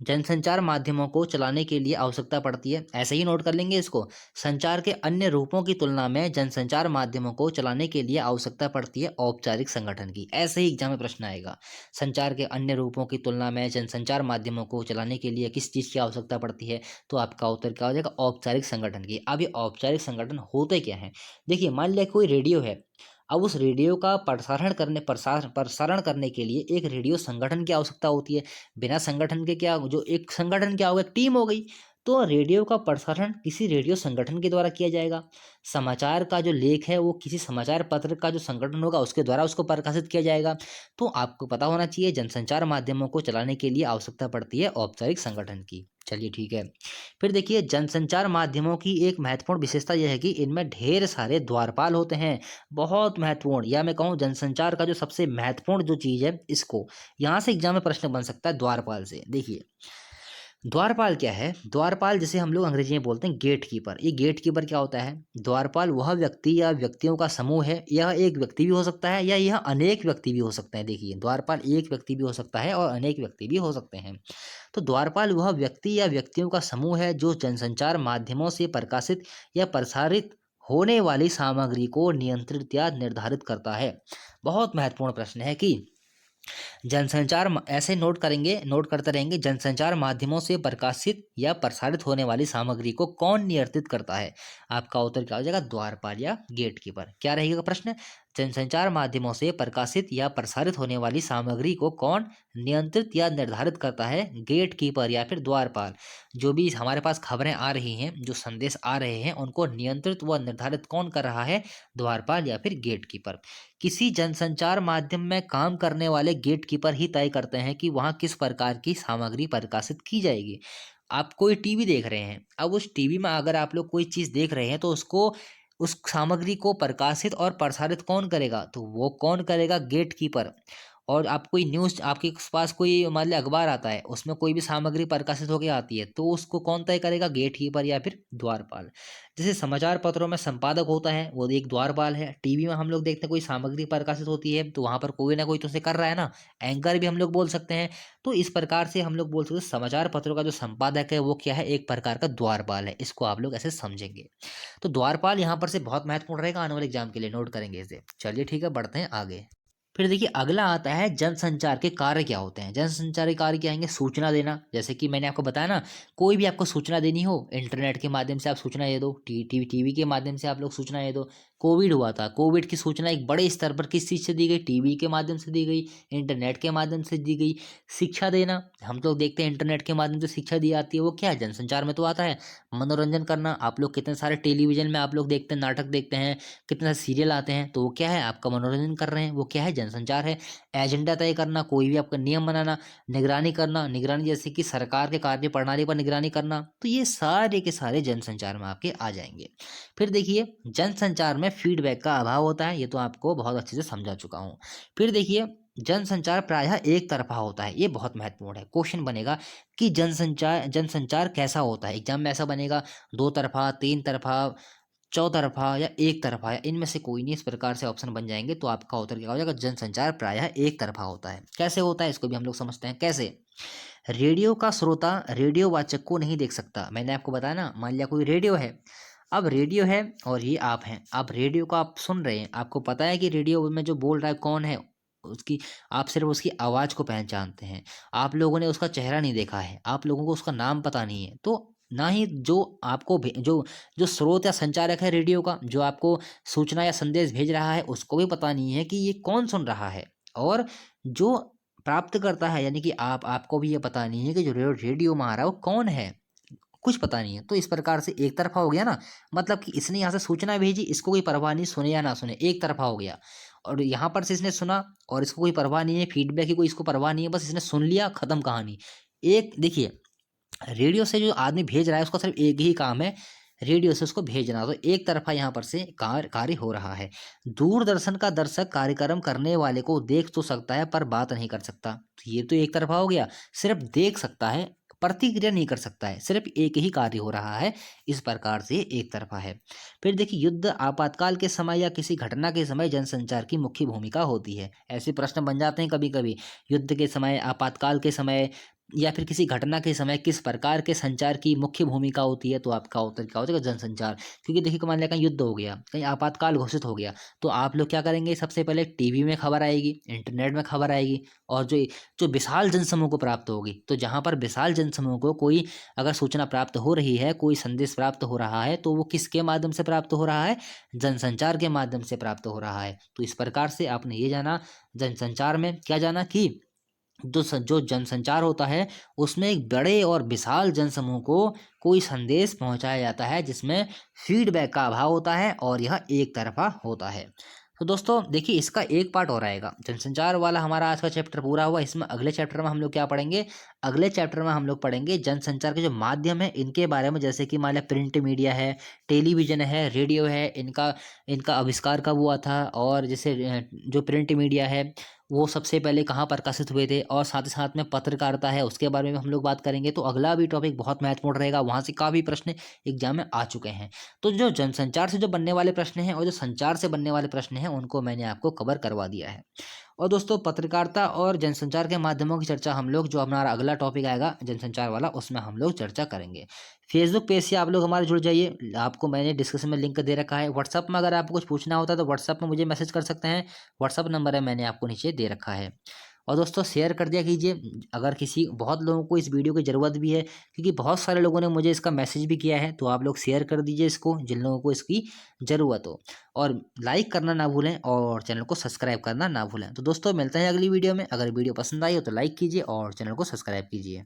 जनसंचार माध्यमों को चलाने के लिए आवश्यकता पड़ती है। ऐसे ही नोट कर लेंगे इसको। संचार के अन्य रूपों की तुलना में जनसंचार माध्यमों को चलाने के लिए आवश्यकता पड़ती है औपचारिक संगठन की। ऐसे ही एग्जाम में प्रश्न आएगा। संचार के अन्य रूपों की तुलना में जनसंचार माध्यमों को चलाने के लिए किस चीज़ की आवश्यकता पड़ती है? तो आपका उत्तर क्या हो जाएगा? औपचारिक संगठन की। अब ये औपचारिक संगठन होते क्या हैं? देखिए, मान लिया कोई रेडियो है। अब उस रेडियो का प्रसारण करने के लिए एक रेडियो संगठन की आवश्यकता होती है। बिना संगठन के क्या, जो एक संगठन क्या होगा? एक टीम हो गई। तो रेडियो का प्रसारण किसी रेडियो संगठन के द्वारा किया जाएगा। समाचार का जो लेख है वो किसी समाचार पत्र का जो संगठन होगा उसके द्वारा उसको प्रकाशित किया जाएगा। तो आपको पता होना चाहिए जनसंचार माध्यमों को चलाने के लिए आवश्यकता पड़ती है औपचारिक संगठन की। चलिए ठीक है, फिर देखिए, जनसंचार माध्यमों की एक महत्वपूर्ण विशेषता यह है कि इनमें ढेर सारे द्वारपाल होते हैं। बहुत महत्वपूर्ण, या मैं कहूँ जनसंचार का जो सबसे महत्वपूर्ण जो चीज़ है, इसको यहाँ से एग्जाम में प्रश्न बन सकता है द्वारपाल से। देखिए, द्वारपाल क्या है? द्वारपाल जिसे हम लोग अंग्रेजी में बोलते हैं गेट कीपर। ये गेट कीपर क्या होता है? द्वारपाल वह व्यक्ति या व्यक्तियों का समूह है। यह एक व्यक्ति भी हो सकता है या यह अनेक व्यक्ति भी हो सकते हैं। देखिए, द्वारपाल एक व्यक्ति भी हो सकता है और अनेक व्यक्ति भी हो सकते हैं। तो द्वारपाल वह व्यक्ति या व्यक्तियों का समूह है जो जनसंचार माध्यमों से प्रकाशित या प्रसारित होने वाली सामग्री को नियंत्रित या निर्धारित करता है। बहुत महत्वपूर्ण प्रश्न है कि ऐसे नोट करेंगे, नोट करते रहेंगे, जनसंचार माध्यमों से प्रकाशित या प्रसारित होने वाली सामग्री को कौन नियंत्रित करता है? आपका उत्तर क्या हो जाएगा? द्वारपाल या गेट कीपर। क्या रहेगा प्रश्न? जनसंचार माध्यमों से प्रकाशित या प्रसारित होने वाली सामग्री को कौन नियंत्रित या निर्धारित करता है? गेट कीपर या फिर द्वारपाल। जो भी हमारे पास खबरें आ रही हैं, जो संदेश आ रहे हैं, उनको नियंत्रित व निर्धारित कौन कर रहा है? द्वारपाल या फिर गेट कीपर। किसी जनसंचार माध्यम में काम करने वाले गेटकीपर ही तय करते हैं कि वहाँ किस प्रकार की सामग्री प्रकाशित की जाएगी। आप कोई टीवी देख रहे हैं, अब उस टीवी में अगर आप लोग कोई चीज़ देख रहे हैं तो उसको, उस सामग्री को प्रकाशित और प्रसारित कौन करेगा? तो वो कौन करेगा? गेटकीपर। और आप कोई न्यूज़, आपके पास कोई मान लिया अखबार आता है, उसमें कोई भी सामग्री प्रकाशित होकर आती है, तो उसको कौन तय करेगा? गेटकीपर या फिर द्वारपाल। जैसे समाचार पत्रों में संपादक होता है, वो एक द्वारपाल है। टीवी में हम लोग देखते हैं कोई सामग्री प्रकाशित होती है तो वहां पर कोई ना कोई तो उसे कर रहा है ना, एंकर भी हम लोग बोल सकते हैं। तो इस प्रकार से हम लोग बोल सकते हैं समाचार पत्रों का जो संपादक है वो क्या है? एक प्रकार का द्वारपाल है। इसको आप लोग ऐसे समझेंगे। तो द्वारपाल यहाँ पर से बहुत महत्वपूर्ण रहेगा, आने वाले एग्जाम के लिए नोट करेंगे इसे। चलिए ठीक है, बढ़ते हैं आगे। फिर देखिए अगला आता है जनसंचार के कार्य क्या होते हैं। जनसंचार के कार्य क्या आएंगे, सूचना देना, जैसे कि मैंने आपको बताया ना, कोई भी आपको सूचना देनी हो इंटरनेट के माध्यम से आप सूचना दे दो, टीवी के माध्यम से आप लोग सूचना दे दो। कोविड हुआ था, कोविड की सूचना एक बड़े स्तर पर किस चीज़ से दी गई, टीवी के माध्यम से दी गई, इंटरनेट के माध्यम से दी गई। शिक्षा देना, हम लोग देखते हैं इंटरनेट के माध्यम से शिक्षा दी जाती है, वो क्या है, जनसंचार में तो आता है। मनोरंजन करना, आप लोग कितने सारे टेलीविजन में आप लोग देखते हैं, नाटक देखते हैं, कितने सारे सीरियल आते हैं, तो वो क्या है, आपका मनोरंजन कर रहे हैं, वो क्या है, जनसंचार है। एजेंडा तय करना, कोई भी आपका नियम बनाना, निगरानी करना, निगरानी जैसे कि सरकार के कार्य प्रणाली पर निगरानी करना, तो ये सारे के सारे जनसंचार में आपके आ जाएंगे। फिर देखिए जनसंचार में फीडबैक का अभाव होता है, ये तो आपको बहुत अच्छे से समझा चुका हूँ। फिर देखिए जनसंचार प्रायः एक तरफा होता है, ये बहुत महत्वपूर्ण है। क्वेश्चन बनेगा कि जनसंचार जनसंचार कैसा होता है, एग्जाम में ऐसा बनेगा, दो तरफा, तीन तरफा, चौतरफा या एक तरफा, या इनमें से कोई नहीं, इस प्रकार से ऑप्शन बन जाएंगे, तो आपका उत्तर क्या हो जाएगा, जनसंचार प्रायः एक तरफा होता है। कैसे होता है इसको भी हम लोग समझते हैं कैसे। रेडियो का श्रोता रेडियो वाचक को नहीं देख सकता, मैंने आपको बताया ना, मान लिया कोई रेडियो है, अब रेडियो है और ये आप हैं, आप रेडियो को आप सुन रहे हैं, आपको पता है कि रेडियो में जो बोल रहा है कौन है, उसकी आप सिर्फ उसकी आवाज़ को पहचानते हैं, आप लोगों ने उसका चेहरा नहीं देखा है, आप लोगों को उसका नाम पता नहीं है, तो ना ही जो आपको जो जो स्रोत या संचारक है रेडियो का, जो आपको सूचना या संदेश भेज रहा है, उसको भी पता नहीं है कि ये कौन सुन रहा है, और जो प्राप्त करता है यानी कि आपको भी ये पता नहीं है कि जो रेडियो में आ रहा है वो कौन है, कुछ पता नहीं है। तो इस प्रकार से एक तरफा हो गया ना, मतलब कि इसने यहाँ से सूचना भेजी, इसको कोई परवाह नहीं, सुने या ना सुने, एक तरफा हो गया। और यहाँ पर से इसने सुना और इसको कोई परवाह नहीं है, फीडबैक की कोई इसको परवाह नहीं है, बस इसने सुन लिया, खत्म कहानी। एक देखिए रेडियो से जो आदमी भेज रहा है उसका सिर्फ एक ही काम है, रेडियो से उसको भेजना, तो एक तरफा यहाँ पर से कार्य हो रहा है। दूरदर्शन का दर्शक कार्यक्रम करने वाले को देख तो सकता है पर बात नहीं कर सकता, तो ये तो एक तरफा हो गया, सिर्फ देख सकता है, प्रतिक्रिया नहीं कर सकता है, सिर्फ एक ही कार्य हो रहा है, इस प्रकार से एक तरफा है। फिर देखिए युद्ध आपातकाल के समय या किसी घटना के समय जनसंचार की मुख्य भूमिका होती है, ऐसे प्रश्न बन जाते हैं कभी कभी, युद्ध के समय, आपातकाल के समय या फिर किसी घटना के समय किस प्रकार के संचार की मुख्य भूमिका होती है, तो आपका उत्तर क्या हो जाएगा, जनसंचार। क्योंकि देखिए मान लिया कहीं युद्ध हो गया, कहीं आपातकाल घोषित हो गया, तो आप लोग क्या करेंगे, सबसे पहले टीवी में खबर आएगी, इंटरनेट में खबर आएगी, और जो जो विशाल जनसमूह को प्राप्त होगी, तो जहां पर विशाल जनसमूह को कोई अगर सूचना प्राप्त हो रही है, कोई संदेश प्राप्त हो रहा है, तो वो किसके माध्यम से प्राप्त हो रहा है, जनसंचार के माध्यम से प्राप्त हो रहा है। तो इस प्रकार से आपने ये जाना, जनसंचार में क्या जाना कि जो जनसंचार होता है उसमें एक बड़े और विशाल जनसमूह को कोई संदेश पहुंचाया जाता है, जिसमें फीडबैक का अभाव होता है और यह एक तरफा होता है। तो दोस्तों देखिए इसका एक पार्ट और आएगा, जनसंचार वाला हमारा आज का चैप्टर पूरा हुआ, इसमें अगले चैप्टर में हम लोग क्या पढ़ेंगे, अगले चैप्टर में हम लोग पढ़ेंगे जनसंचार के जो माध्यम है इनके बारे में, जैसे कि मान लिया प्रिंट मीडिया है, टेलीविजन है, रेडियो है, इनका इनका आविष्कार कब हुआ था, और जैसे जो प्रिंट मीडिया है वो सबसे पहले कहाँ प्रकाशित हुए थे, और साथ ही साथ में पत्रकारिता है उसके बारे में हम लोग बात करेंगे। तो अगला भी टॉपिक बहुत महत्वपूर्ण रहेगा, वहाँ से काफ़ी प्रश्न एग्जाम में आ चुके हैं। तो जो जनसंचार से जो बनने वाले प्रश्न हैं और जो संचार से बनने वाले प्रश्न हैं उनको मैंने आपको कवर करवा दिया है। और दोस्तों पत्रकारिता और जनसंचार के माध्यमों की चर्चा हम लोग, जो हमारा अगला टॉपिक आएगा जनसंचार वाला, उसमें हम लोग चर्चा करेंगे। फेसबुक पेज से आप लोग हमारे जुड़ जाइए, आपको मैंने डिस्क्रिप्शन में लिंक दे रखा है। व्हाट्सअप में अगर आपको कुछ पूछना होता है तो व्हाट्सअप में मुझे मैसेज कर सकते हैं, व्हाट्सअप नंबर है मैंने आपको नीचे दे रखा है। और दोस्तों शेयर कर दिया कीजिए, अगर किसी बहुत लोगों को इस वीडियो की ज़रूरत भी है, क्योंकि बहुत सारे लोगों ने मुझे इसका मैसेज भी किया है, तो आप लोग शेयर कर दीजिए इसको जिन लोगों को इसकी ज़रूरत हो, और लाइक करना ना भूलें और चैनल को सब्सक्राइब करना ना भूलें। तो दोस्तों मिलते हैं अगली वीडियो में, अगर वीडियो पसंद आई हो तो लाइक कीजिए और चैनल को सब्सक्राइब कीजिए।